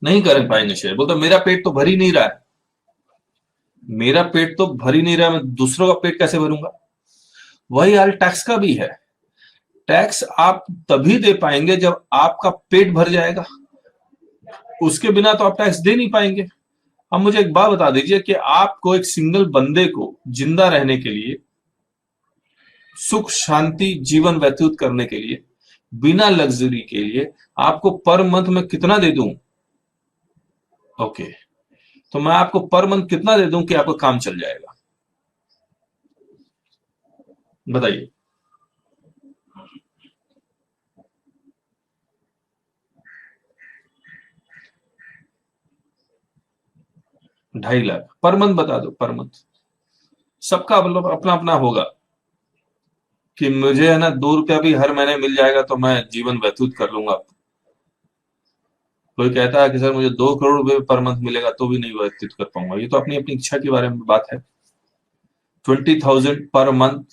नहीं कर पाएंगे शेयर, बोलते मेरा पेट तो भर ही नहीं रहा है। मेरा पेट तो भर ही नहीं रहा है, मैं दूसरों का पेट कैसे भरूंगा? वही हाल टैक्स का भी है। टैक्स आप तभी दे पाएंगे जब आपका पेट भर जाएगा, उसके बिना तो आप टैक्स दे नहीं पाएंगे। अब मुझे एक बात बता दीजिए कि आपको एक सिंगल बंदे को जिंदा रहने के लिए, सुख शांति जीवन व्यतीत करने के लिए, बिना लग्जरी के लिए, आपको पर मंथ में कितना दे दूं? ओके, तो मैं आपको पर मंथ कितना दे दूं कि आपका काम चल जाएगा, बताइए। 2.5 लाख पर मंथ बता दो, पर मंथ। सबका मतलब अपना अपना होगा कि मुझे है ना 2 रुपया भी हर महीने मिल जाएगा तो मैं जीवन व्यतीत कर लूंगा। कोई कहता है कि सर मुझे 2 करोड़ रुपए पर मंथ मिलेगा तो भी नहीं व्यतीत कर पाऊंगा, ये तो अपनी अपनी इच्छा के बारे में बात है। 20,000 पर मंथ,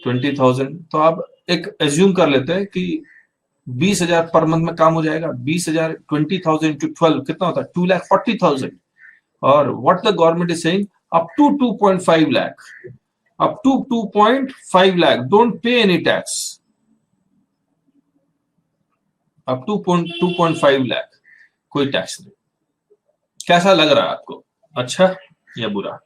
20,000 तो आप एक एज्यूम कर लेते हैं कि 20,000 पर मंथ में काम हो जाएगा। 20,000, 20,000 टू 12 कितना होता है? 2,40,000। और what the government is saying, up to 2.5 lakh, up to 2.5 lakh don't pay any tax, up to 2.5 lakh कोई टैक्स नहीं। कैसा लग रहा है आपको, अच्छा या बुरा?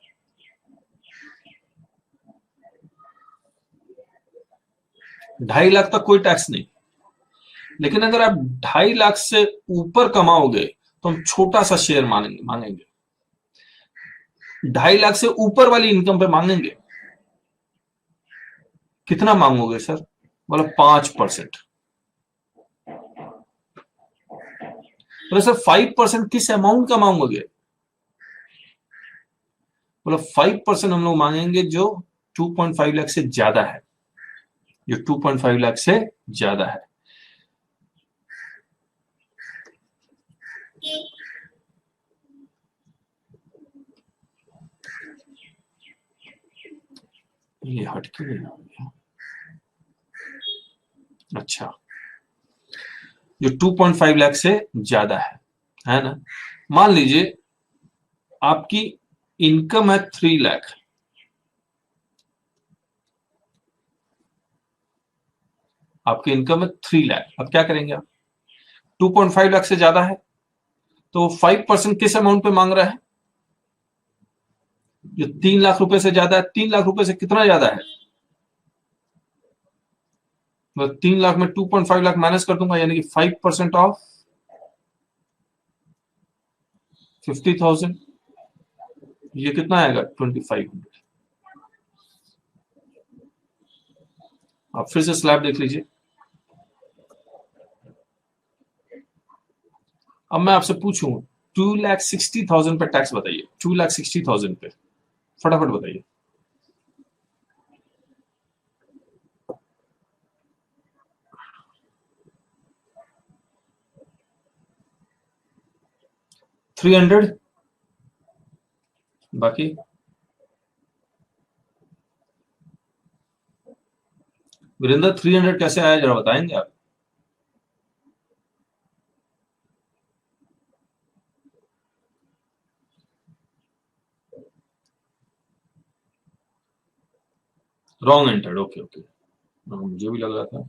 2.5 लाख तक कोई टैक्स नहीं, लेकिन अगर आप 2.5 लाख से ऊपर कमाओगे तो हम छोटा सा शेयर मांगेंगे मांगेंगे। 2.5 लाख से ऊपर वाली इनकम पे मांगेंगे। कितना मांगोगे सर? बोला 5%। बोले सर 5% किस अमाउंट का मांगोगे? बोला 5% हम लोग मांगेंगे जो 2.5 लाख से ज्यादा है, जो 2.5 लाख से ज्यादा है। ये हट क्यों नहीं आ गया? अच्छा, जो 2.5 लाख से ज्यादा है ना? मान लीजिए आपकी इनकम है 3 लाख, आपकी इनकम है 3 लाख। अब क्या करेंगे आप? 2.5 लाख से ज्यादा है तो 5% किस अमाउंट पे मांग रहा है? जो 3 लाख रुपए से ज्यादा है, 3 लाख रुपए से कितना ज्यादा है? मतलब 3 लाख में 2.5 लाख माइनस कर दूंगा, यानी कि 5% ऑफ 50,000, ये कितना आएगा? 2500। आप फिर से स्लैब देख लीजिए। अब मैं आपसे पूछूं 2,60,000 पे टैक्स बताइए, 2,60,000 पे फटाफट बताइए। $300, बाकी वीरेंद्र 300 कैसे आया जरा बताएंगे आप? रॉन्ग एंटर्ड, ओके ओके, मुझे भी लग रहा था।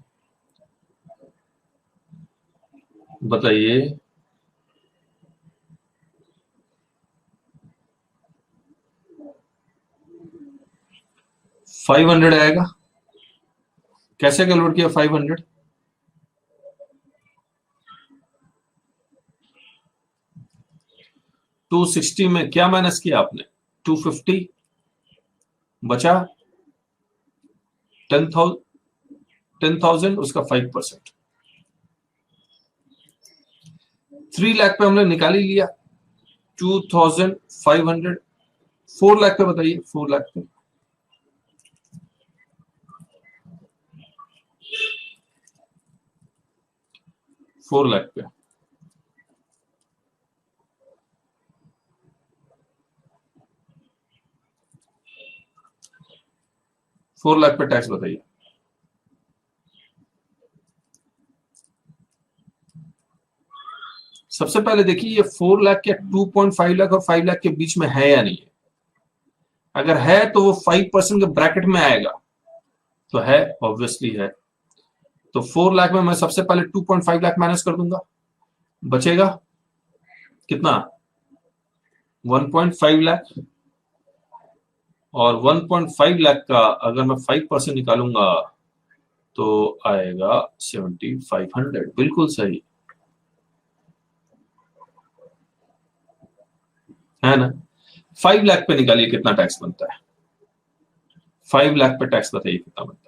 बताइए। 500 आएगा। कैसे कैलकुलेट किया 500? 260 में क्या माइनस किया आपने? 250 बचा 10,000, उसका 5%। 3 लाख पे हमने निकाल ही लिया। 2,500, 4 लाख पे बताइए, 4 लाख पे। 4 लाख पे 4 लाख पे टैक्स बताइए। सबसे पहले देखिए ये 4 लाख क्या 2.5 लाख और 5 लाख के बीच में है या नहीं है? अगर है तो वो 5% के ब्रैकेट में आएगा, तो है, ऑब्वियसली है। तो 4 लाख में मैं सबसे पहले 2.5 लाख माइनस कर दूंगा, बचेगा कितना? 1.5 लाख। और 1.5 लाख का अगर मैं 5% निकालूंगा तो आएगा 7,500। बिल्कुल सही है ना? 5 लाख पे निकालिए कितना टैक्स बनता है? 5 लाख पे टैक्स बताइए कितना बनता है?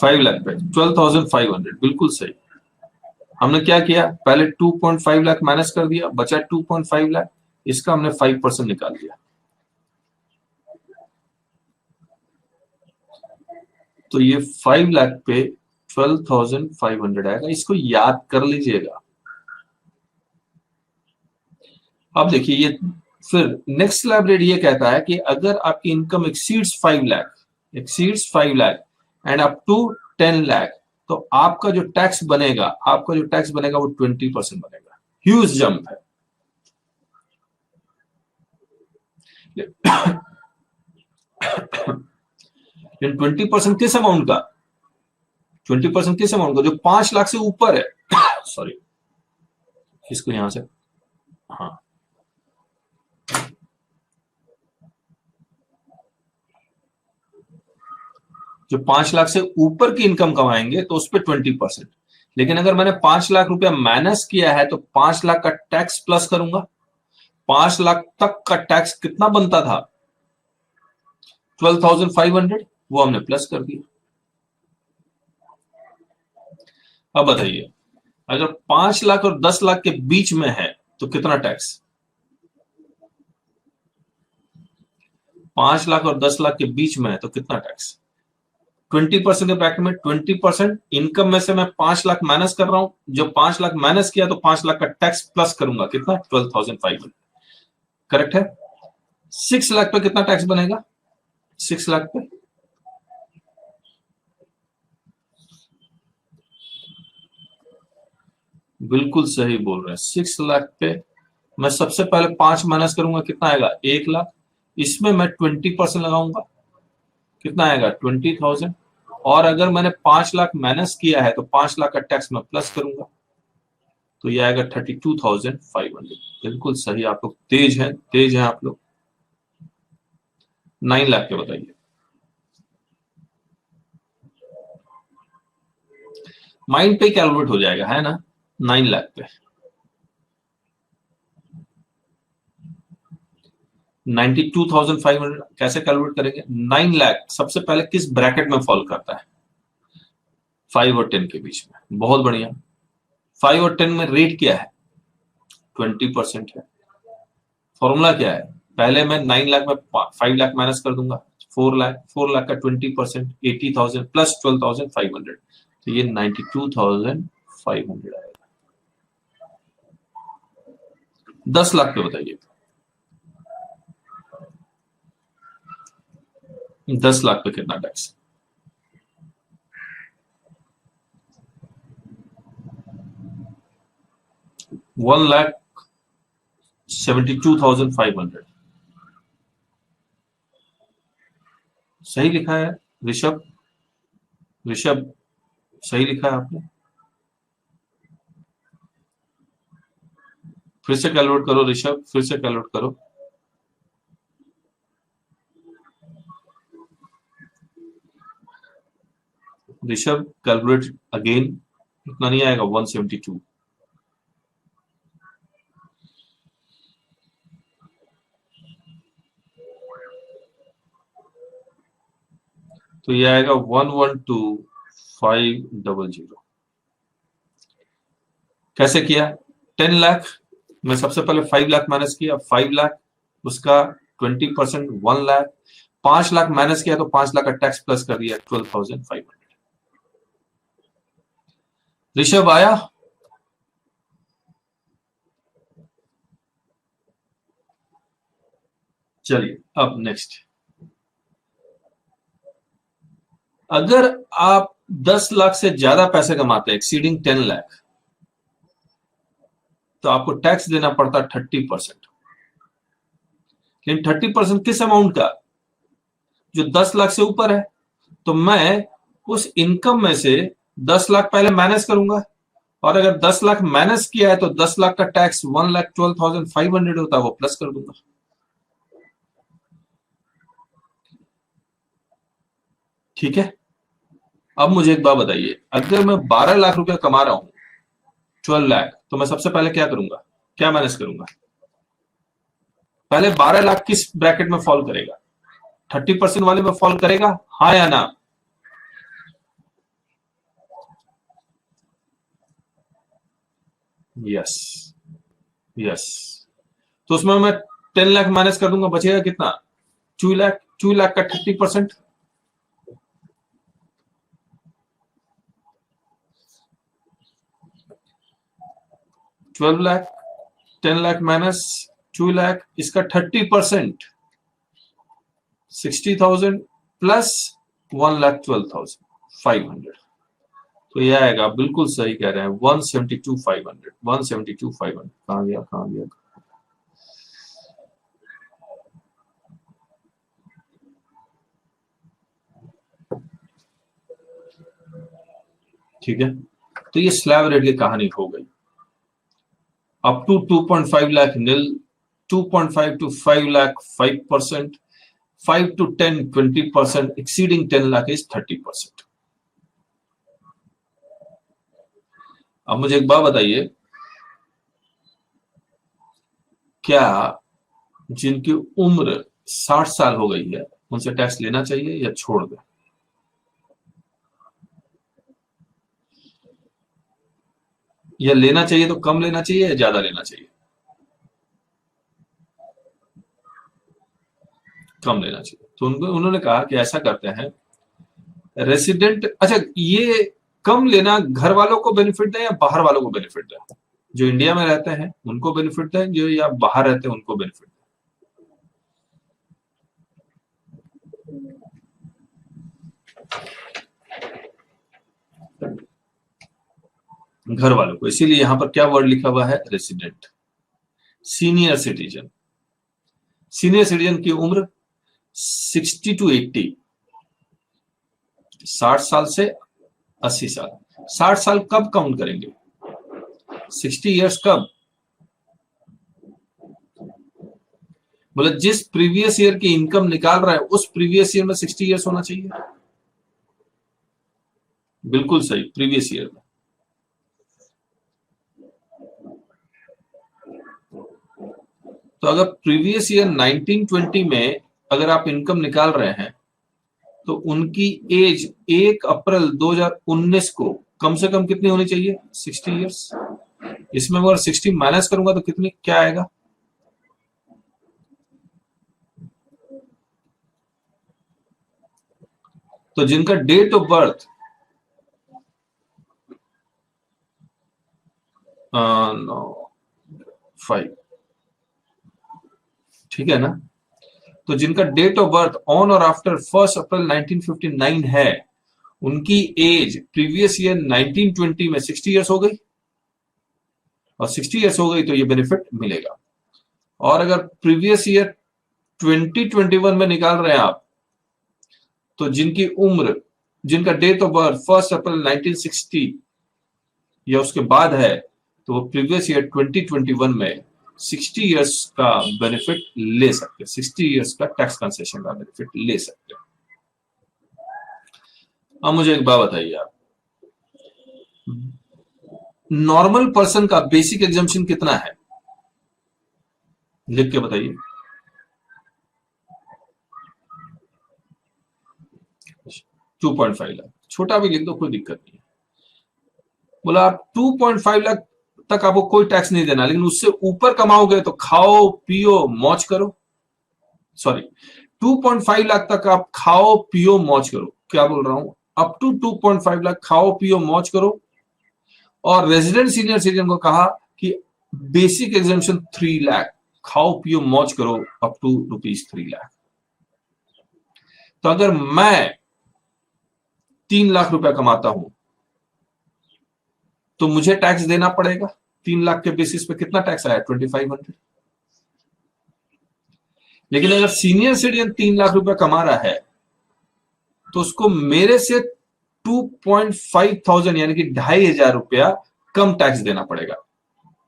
फाइव लाख पे 12,500, बिल्कुल सही। हमने क्या किया, पहले 2.5 लाख माइनस कर दिया, बचा 2.5 लाख, इसका हमने 5% निकाल दिया। तो ये 5 लाख पे 12,500 आएगा, इसको याद कर लीजिएगा। अब देखिए ये फिर नेक्स्ट स्लैब रेट ये कहता है कि अगर आपकी income exceeds 5 lakh and up to 10 lakh, तो आपका जो टैक्स बनेगा, वो 20% बनेगा। ह्यूज जंप है। 20% किस अमाउंट का? 20% किस अमाउंट का? जो 5 लाख से ऊपर है। सॉरी, इसको यहां से, हाँ, जो 5 लाख से ऊपर की इनकम कमाएंगे तो उस पर 20%। लेकिन अगर मैंने 5 लाख रुपया माइनस किया है तो 5 लाख का टैक्स प्लस करूंगा। 5 लाख तक का टैक्स कितना बनता था? 12,500, वो हमने प्लस कर दिया। अब बताइए, अगर 5 लाख और 10 लाख के बीच में है तो कितना टैक्स? 5 लाख और 10 लाख के बीच में है तो कितना टैक्स? 20% के ब्रैकेट में 20%। इनकम में से मैं 5 लाख माइनस कर रहा हूं, जो 5 लाख माइनस किया तो 5 लाख का टैक्स प्लस करूंगा, कितना? 12,500। करेक्ट है। 6 लाख पे कितना टैक्स बनेगा? 6 लाख पे बिल्कुल सही बोल रहे हैं। 6 लाख पे मैं सबसे पहले 5 माइनस करूंगा, कितना आएगा? 1 लाख। इसमें मैं 20% लगाऊंगा, कितना आएगा? 20,000। और अगर मैंने 5 लाख माइनस किया है तो 5 लाख का टैक्स मैं प्लस करूंगा, तो ये आएगा 32,500। बिल्कुल सही, आप लोग तेज हैं, तेज हैं आप लोग। 9 लाख के बताइए। माइंड पे कैलकुलेट हो जाएगा, है ना? 9 लाख पे 92,500 कैसे कैलकुलेट करेंगे? 9 लाख सबसे पहले किस ब्रैकेट में फॉल करता है? 5 और 10 के बीच में। बहुत बढ़िया। 5 और 10 में रेट क्या है? 20% है। फॉर्मूला क्या है? पहले मैं 9 लाख में 5 लाख माइनस कर दूंगा, 4 लाख। 4 लाख का 20% 80,000 प्लस 12,500, तो ये 92,500 आएगा। 10 लाख पे बताइए। 10 लाख पे कितना टैक्स? 1,72,500। सही लिखा है ऋषभ। ऋषभ, सही लिखा है आपने। फिर से कैलकुलेट करो ऋषभ, फिर से कैलकुलेट करो। Rishabh calculate again. इतना नहीं आएगा, 172। तो ये आएगा 112,500। कैसे किया? 10 लाख में सबसे पहले 5 लाख माइनस किया, 5 लाख, उसका 20% 1 लाख। 5 लाख माइनस किया तो 5 लाख का टैक्स प्लस कर दिया, 12,500। ऋषभ आया? चलिए अब नेक्स्ट। अगर आप 10 लाख से ज्यादा पैसे कमाते हैं, एक्सीडिंग 10 लाख, तो आपको टैक्स देना पड़ता 30%। लेकिन 30% किस अमाउंट का? जो 10 लाख से ऊपर है। तो मैं उस इनकम में से 10 लाख पहले माइनस करूंगा, और अगर 10 लाख माइनस किया है तो 10 लाख का टैक्स 1,12,500 होता है, वो प्लस कर दूंगा। ठीक है। अब मुझे एक बात बताइए, अगर मैं 12 लाख रुपया कमा रहा हूं, 12 लाख, तो मैं सबसे पहले क्या करूंगा? क्या माइनस करूंगा? पहले 12 लाख किस ब्रैकेट में फॉल करेगा? 30% वाले में फॉल करेगा, हाँ या ना? Yes, yes. तो उसमें मैं 10 लाख माइनस कर दूंगा, बचेगा कितना? 2 लाख। 2 लाख का 30%, 12 लाख। 10 लाख माइनस 2 लाख, इसका 30% 60,000 प्लस 1,12,500। तो यह आएगा, बिल्कुल सही कह रहे हैं, 172,500। 172,500 कहां गया, कहां गया? ठीक है। तो ये स्लैब रेट की कहानी हो गई। Up to 2.5 lakh nil, 2.5 to 5 lakh 5%, 5 to 10 20%, exceeding 10 lakh is 30%। अब मुझे एक बात बताइए, क्या जिनकी उम्र 60 साल हो गई है उनसे टैक्स लेना चाहिए या छोड़ दें? या लेना चाहिए तो कम लेना चाहिए या ज्यादा लेना चाहिए? कम लेना चाहिए। तो उन्होंने कहा कि ऐसा करते हैं, रेसिडेंट, अच्छा, ये कम लेना घर वालों को बेनिफिट दें या बाहर वालों को बेनिफिट दें? जो इंडिया में रहते हैं उनको बेनिफिट दें, जो या बाहर रहते हैं उनको बेनिफिट दें? घर वालों को, इसीलिए यहां पर क्या वर्ड लिखा हुआ है, resident. Senior citizen, senior citizen की उम्र 60 to 80, 60 साल से 80 साल। 60 साल कब काउंट करेंगे, 60 इयर्स कब, बोले जिस प्रीवियस ईयर की इनकम निकाल रहा है उस प्रीवियस ईयर में 60 इयर्स होना चाहिए। बिल्कुल सही, प्रीवियस ईयर में। तो अगर प्रीवियस ईयर 1920 में अगर आप इनकम निकाल रहे हैं तो उनकी एज 1 अप्रैल 2019 को कम से कम कितनी होनी चाहिए, 60 इयर्स। इसमें अगर 60 माइनस करूंगा तो कितनी, क्या आएगा, तो जिनका डेट ऑफ बर्थ 5, ठीक है ना, तो जिनका डेट ऑफ बर्थ ऑन और आफ्टर 1 अप्रैल 1959 है, उनकी एज प्रीवियस ईयर 1920 में 60 इयर्स हो गई, और 60 इयर्स हो गई तो ये बेनिफिट मिलेगा। और अगर प्रीवियस ईयर 2021 में निकाल रहे हैं आप, तो जिनकी उम्र, जिनका डेट ऑफ बर्थ 1 अप्रैल 1960 या उसके बाद है, तो वो प्रीवियस ईयर 2021 में 60 इयर्स का बेनिफिट ले सकते हैं, 60 इयर्स का टैक्स कंसेशन का बेनिफिट ले सकते हैं। अब मुझे एक बात बताइए आप, नॉर्मल पर्सन का बेसिक एग्जाम्पशन कितना है, लिख के बताइए। 2.5 लाख, छोटा भी लिख दो, कोई दिक्कत नहीं है। बोला आप 2.5 लाख तक आपको कोई टैक्स नहीं देना, लेकिन उससे ऊपर कमाओगे तो खाओ पियो मौज करो। सॉरी, 2.5 लाख तक आप खाओ पियो मौज करो, क्या बोल रहा हूं, अप टू 2.5 लाख खाओ पियो मौज करो। और रेजिडेंट सीनियर सिटीजन को कहा कि बेसिक एग्जाम्पशन 3 लाख, खाओ पियो मौज करो अप टू ₹3 लाख। तो अगर मैं 3 लाख रुपया कमाता हूं तो मुझे टैक्स देना पड़ेगा। 3 लाख के बेसिस पे कितना टैक्स आया, 2500। लेकिन अगर सीनियर सिटीजन 3 लाख रुपया कमा रहा है तो उसको मेरे से 2,500 यानी कि 2,500 रुपया कम टैक्स देना पड़ेगा।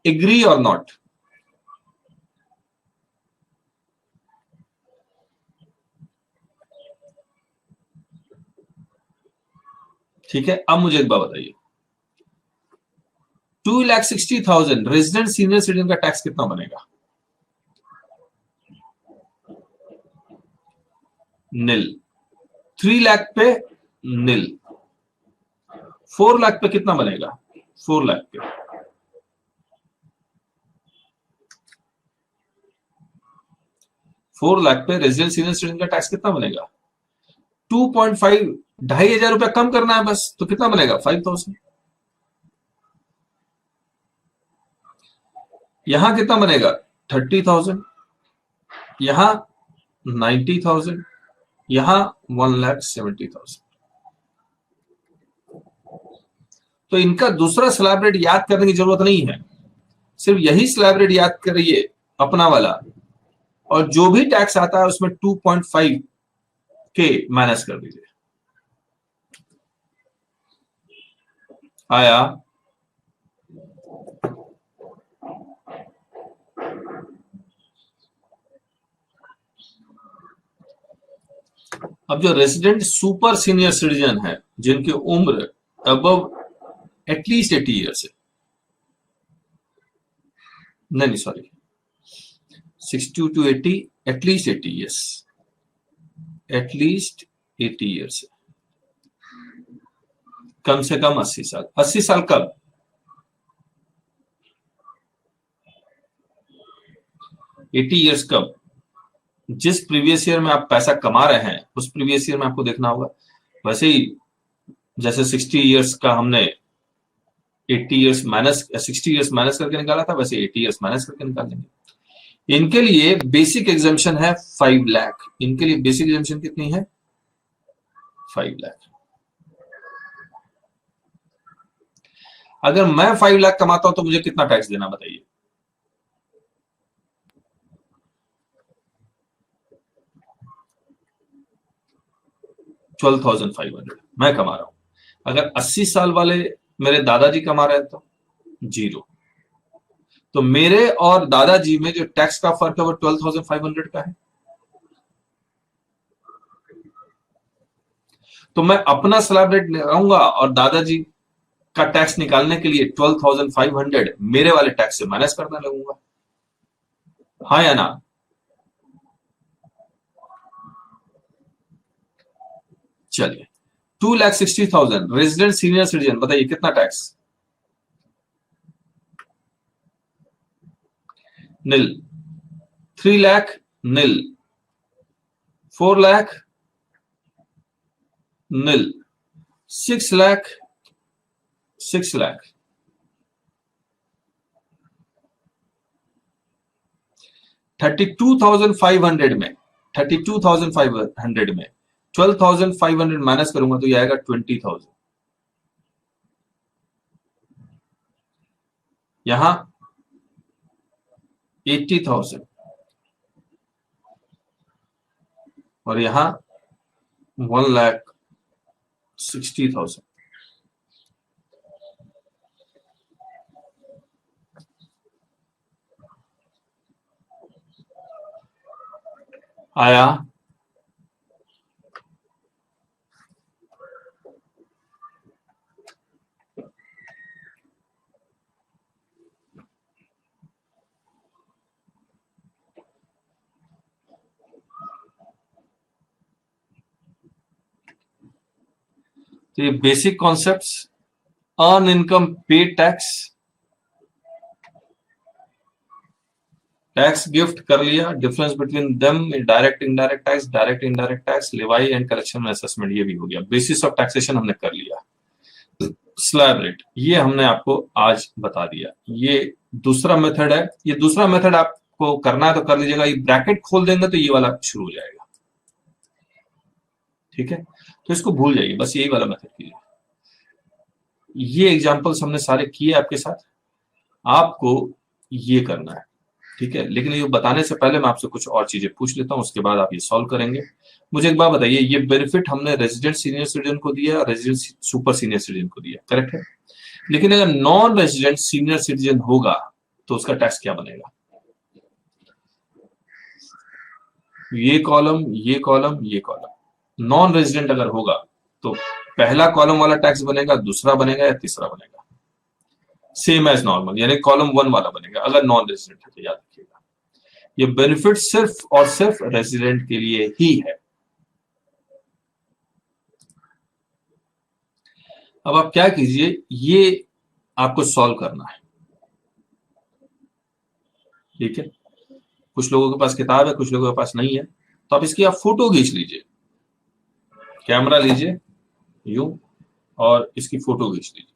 एग्री और नॉट, ठीक है। अब मुझे एक बात बताइए, 2,60,000 रेजिडेंट सीनियर सिटीजन का टैक्स कितना बनेगा, नील। 3 लाख पे नील। 4 लाख पे कितना बनेगा, 4 लाख पे 4 लाख पे रेजिडेंट सीनियर सिटीजन का टैक्स कितना बनेगा, 2.5, 2,500 रुपया कम करना है बस, तो कितना बनेगा, 5,000। यहां कितना बनेगा, 30,000, यहां 90,000, यहां 1,70,000। तो इनका दूसरा स्लैब रेट याद करने की जरूरत नहीं है, सिर्फ यही स्लैब रेट याद करिए अपना वाला, और जो भी टैक्स आता है उसमें 2.5 के माइनस कर दीजिए। आया, अब जो रेजिडेंट सुपर सीनियर सिटीजन है, जिनकी उम्र अबव एटलीस्ट 80 ईयर्स है, नहीं sorry, 60 to 80, at least 80 years, at least 80 years है, कम से कम 80 साल। 80 साल कब, 80 ईयर्स कब, जिस प्रीवियस ईयर में आप पैसा कमा रहे हैं उस प्रीवियस ईयर में आपको देखना होगा। वैसे ही जैसे 60 ईयर्स का हमने 80 ईयर्स माइनस 60 ईयर्स माइनस करके निकाला था, वैसे 80 ईयर्स माइनस करके निकालेंगे। इनके लिए बेसिक एग्जाम्पशन है 5 लाख। इनके लिए बेसिक एग्जाम्पशन कितनी है, 5 लाख। अगर मैं 5 लाख कमाता हूं तो मुझे कितना टैक्स देना बताइए? $12,500 मैं कमा रहा हूं। अगर 80 साल वाले मेरे दादाजी कमा रहे हैं तो 0। तो मेरे और दादाजी में जो टैक्स का फर्क है वो 12,500 का है। तो मैं अपना स्लैब रेट लगाऊंगा और दादाजी का टैक्स निकालने के लिए 12,500 मेरे वाले टैक्स से माइनस करने लगूंगा। हाँ या ना? चलिए, 2,60,000 रेजिडेंट सीनियर सिटीजन, बताइए कितना टैक्स? नील। 3 लाख नील। 4 लाख नील। 6 लाख 6 लाख। 32,500 में 32,500 में 12,500 माइनस करूंगा तो ये आएगा 20,000। यहां 80,000 और यहां 1,60,000। आया? तो ये बेसिक कॉन्सेप्ट्स, अर्न इनकम, पे टैक्स, टैक्स गिफ्ट कर लिया, difference between them, direct indirect tax, direct indirect tax, Levi and collection assessment, ये भी हो गया। बेसिस ऑफ टैक्सेशन हमने कर लिया। स्लैब रेट ये हमने आपको आज बता दिया। ये दूसरा मेथड है। ये दूसरा मेथड आपको करना है तो कर लीजिएगा। ये ब्रैकेट खोल देंगे तो ये वाला शुरू हो जाएगा। ठीक है, तो इसको भूल जाइए, बस यही वाला मेथड कीजिए। ये एग्जांपल्स हमने सारे किए आपके साथ, आपको ये करना है। ठीक है, लेकिन ये बताने से पहले मैं आपसे कुछ और चीजें पूछ लेता हूं, उसके बाद आप ये सॉल्व करेंगे। मुझे एक बात बताइए, ये बेनिफिट हमने रेजिडेंट सीनियर सिटीजन को दिया, रेजिडेंट सुपर सीनियर सिटीजन को दिया, करेक्ट है? लेकिन अगर नॉन रेजिडेंट सीनियर सिटीजन होगा तो उसका टैक्स क्या बनेगा? ये कॉलम, ये कॉलम, ये कॉलम। नॉन रेजिडेंट अगर होगा तो पहला कॉलम वाला टैक्स बनेगा, दूसरा बनेगा या तीसरा बनेगा? सेम एज नॉर्मल, यानी कॉलम 1 वाला बनेगा अगर नॉन रेजिडेंट है, तो याद रखिएगा ये बेनिफिट सिर्फ और सिर्फ रेजिडेंट के लिए ही है। अब आप क्या कीजिए, ये आपको सॉल्व करना है। ठीक है, कुछ लोगों के पास किताब है, कुछ लोगों के पास नहीं है, तो आप इसकी आप फोटो खींच लीजिए। कैमरा लीजिए यूं और इसकी फोटो खींच लीजिए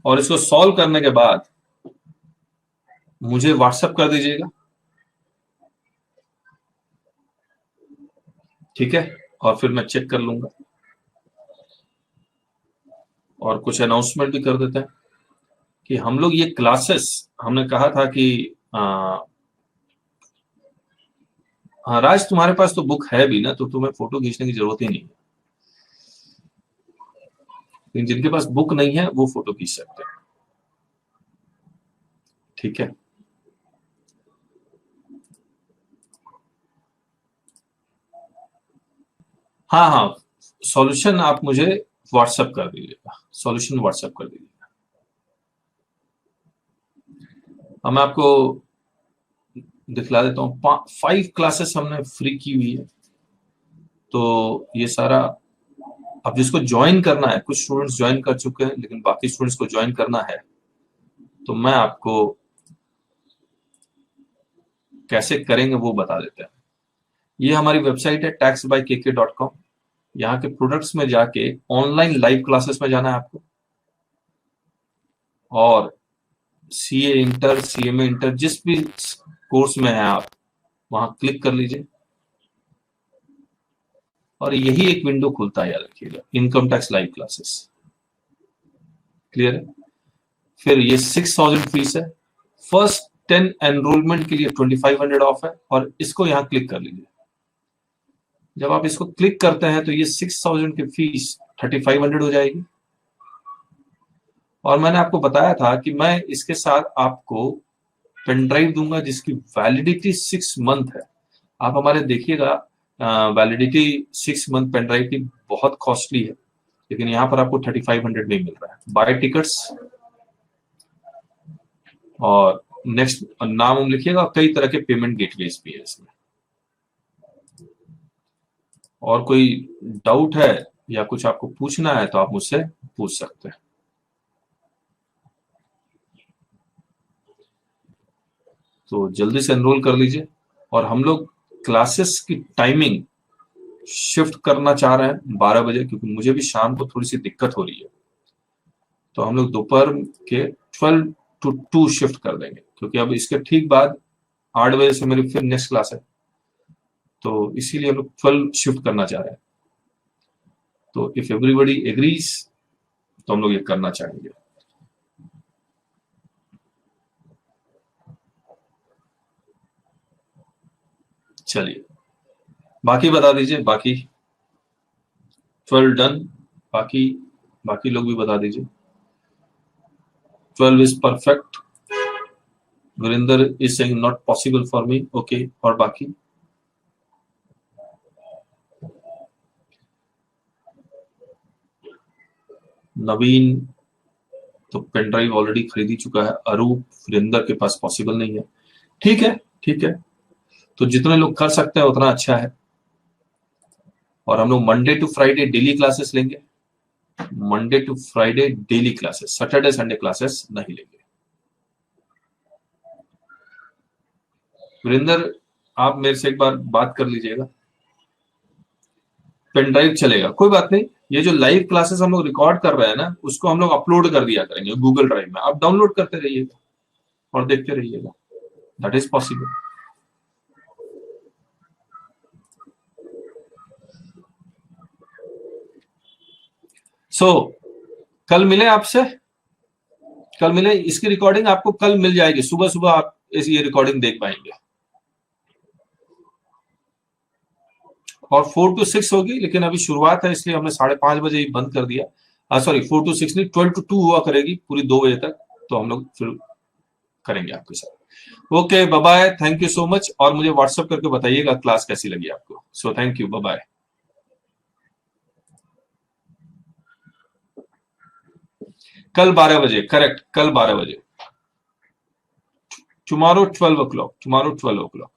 और इसको सॉल्व करने के बाद मुझे व्हाट्सएप कर दीजिएगा। ठीक है, और फिर मैं चेक कर लूंगा। और कुछ अनाउंसमेंट भी कर देते हैं कि हम लोग ये क्लासेस, हमने कहा था कि हाँ राज, तुम्हारे पास तो बुक है भी ना, तो तुम्हें फोटो खींचने की जरूरत ही नहीं है। लेकिन जिनके पास बुक नहीं है वो फोटो खींच सकते हैं। ठीक है, हाँ हाँ, सॉल्यूशन आप मुझे व्हाट्सएप कर दीजिएगा, सॉल्यूशन व्हाट्सएप कर दीजिएगा। अब मैं आपको दिखला देता हूँ, 5 क्लासेस हमने फ्री की हुई है। तो ये सारा, अब जिसको ज्वाइन करना है, कुछ स्टूडेंट्स ज्वाइन कर चुके हैं लेकिन बाकी स्टूडेंट्स को ज्वाइन करना है, तो मैं आपको कैसे करेंगे वो बता देते हैं। ये हमारी वेबसाइट है taxbykk.com। यहाँ के प्रोडक्ट्स में जाके ऑनलाइन लाइव क्लासेस में जाना है आपको, और सीए इंटर, सीएमए इंटर, जिस भी कोर्स में है आप वहां क्लिक कर लीजिए और यही एक विंडो खुलता है, याद रखिएगा, income tax live classes. Clear है? फिर ये 6000 फीस है। फर्स्ट 10 एनरोलमेंट के लिए 2500 ऑफ है, और इसको यहां क्लिक कर लीजिए। जब आप इसको क्लिक करते हैं तो ये 6000 की फीस 3500 हो जाएगी। और मैंने आपको बताया था कि मैं इसके साथ आपको पेन ड्राइव दूंगा जिसकी वैलिडिटी 6 मंथ है। आप हमारे देखिएगा, वैलिडिटी 6 मंथ पेन ड्राइव की बहुत कॉस्टली है, लेकिन यहां पर आपको 3500 में मिल रहा है। बाय टिकट्स और नेक्स्ट नाम लिखिएगा। कई तरह के पेमेंट गेटवेज भी है इसमें। और कोई डाउट है या कुछ आपको पूछना है तो आप मुझसे पूछ सकते हैं। तो जल्दी से एनरोल कर लीजिए। और हम लोग क्लासेस की टाइमिंग शिफ्ट करना चाह रहे हैं 12 बजे, क्योंकि मुझे भी शाम को थोड़ी सी दिक्कत हो रही है। तो हम लोग दोपहर के 12 to 2 शिफ्ट कर देंगे, क्योंकि अब इसके ठीक बाद 8 बजे से मेरी फिर नेक्स्ट क्लास है। तो इसीलिए हम लोग 12 शिफ्ट करना चाह रहे हैं। तो इफ एवरीबडी एग्रीज तो हम लोग ये करना चाहेंगे। चलिए बाकी बता दीजिए। बाकी 12 डन। बाकी लोग भी बता दीजिए। 12 is perfect. Virendra is saying not possible for me. Okay, और बाकी? नवीन तो पेन ड्राइव ऑलरेडी खरीदी चुका है। अरूप, वीरेंद्र के पास पॉसिबल नहीं है। ठीक है, ठीक है। तो जितने लोग कर सकते हैं उतना अच्छा है। और हम लोग Monday to Friday daily classes लेंगे। Monday to Friday daily classes, Saturday Sunday classes नहीं लेंगे। वीरेंद्र, आप मेरे से एक बार बात कर लीजिएगा। पेन ड्राइव चलेगा, कोई बात नहीं। ये जो लाइव क्लासेस हम लोग रिकॉर्ड कर रहे हैं ना, उसको हम लोग अपलोड कर दिया करेंगे गूगल ड्राइव में। आप डाउनलोड करते रहिएगा और देखते रहिएगा। That is possible. सो कल मिले आपसे। कल मिले। इसकी रिकॉर्डिंग आपको कल मिल जाएगी। सुबह सुबह आप ये रिकॉर्डिंग देख पाएंगे। और 4 to 6 होगी, लेकिन अभी शुरुआत है इसलिए हमने 5:30 बजे ही बंद कर दिया। सॉरी, 4 to 6 नहीं, 12 to 2 हुआ करेगी पूरी 2 बजे तक। तो हम लोग फिर करेंगे आपके साथ। Okay, bye bye, thank you so much. और मुझे व्हाट्सएप करके बताइएगा क्लास कैसी लगी आपको। So thank you, bye bye. कल 12 बजे, करेक्ट, कल 12 बजे। Tomorrow 12 o'clock, tomorrow 12 o'clock।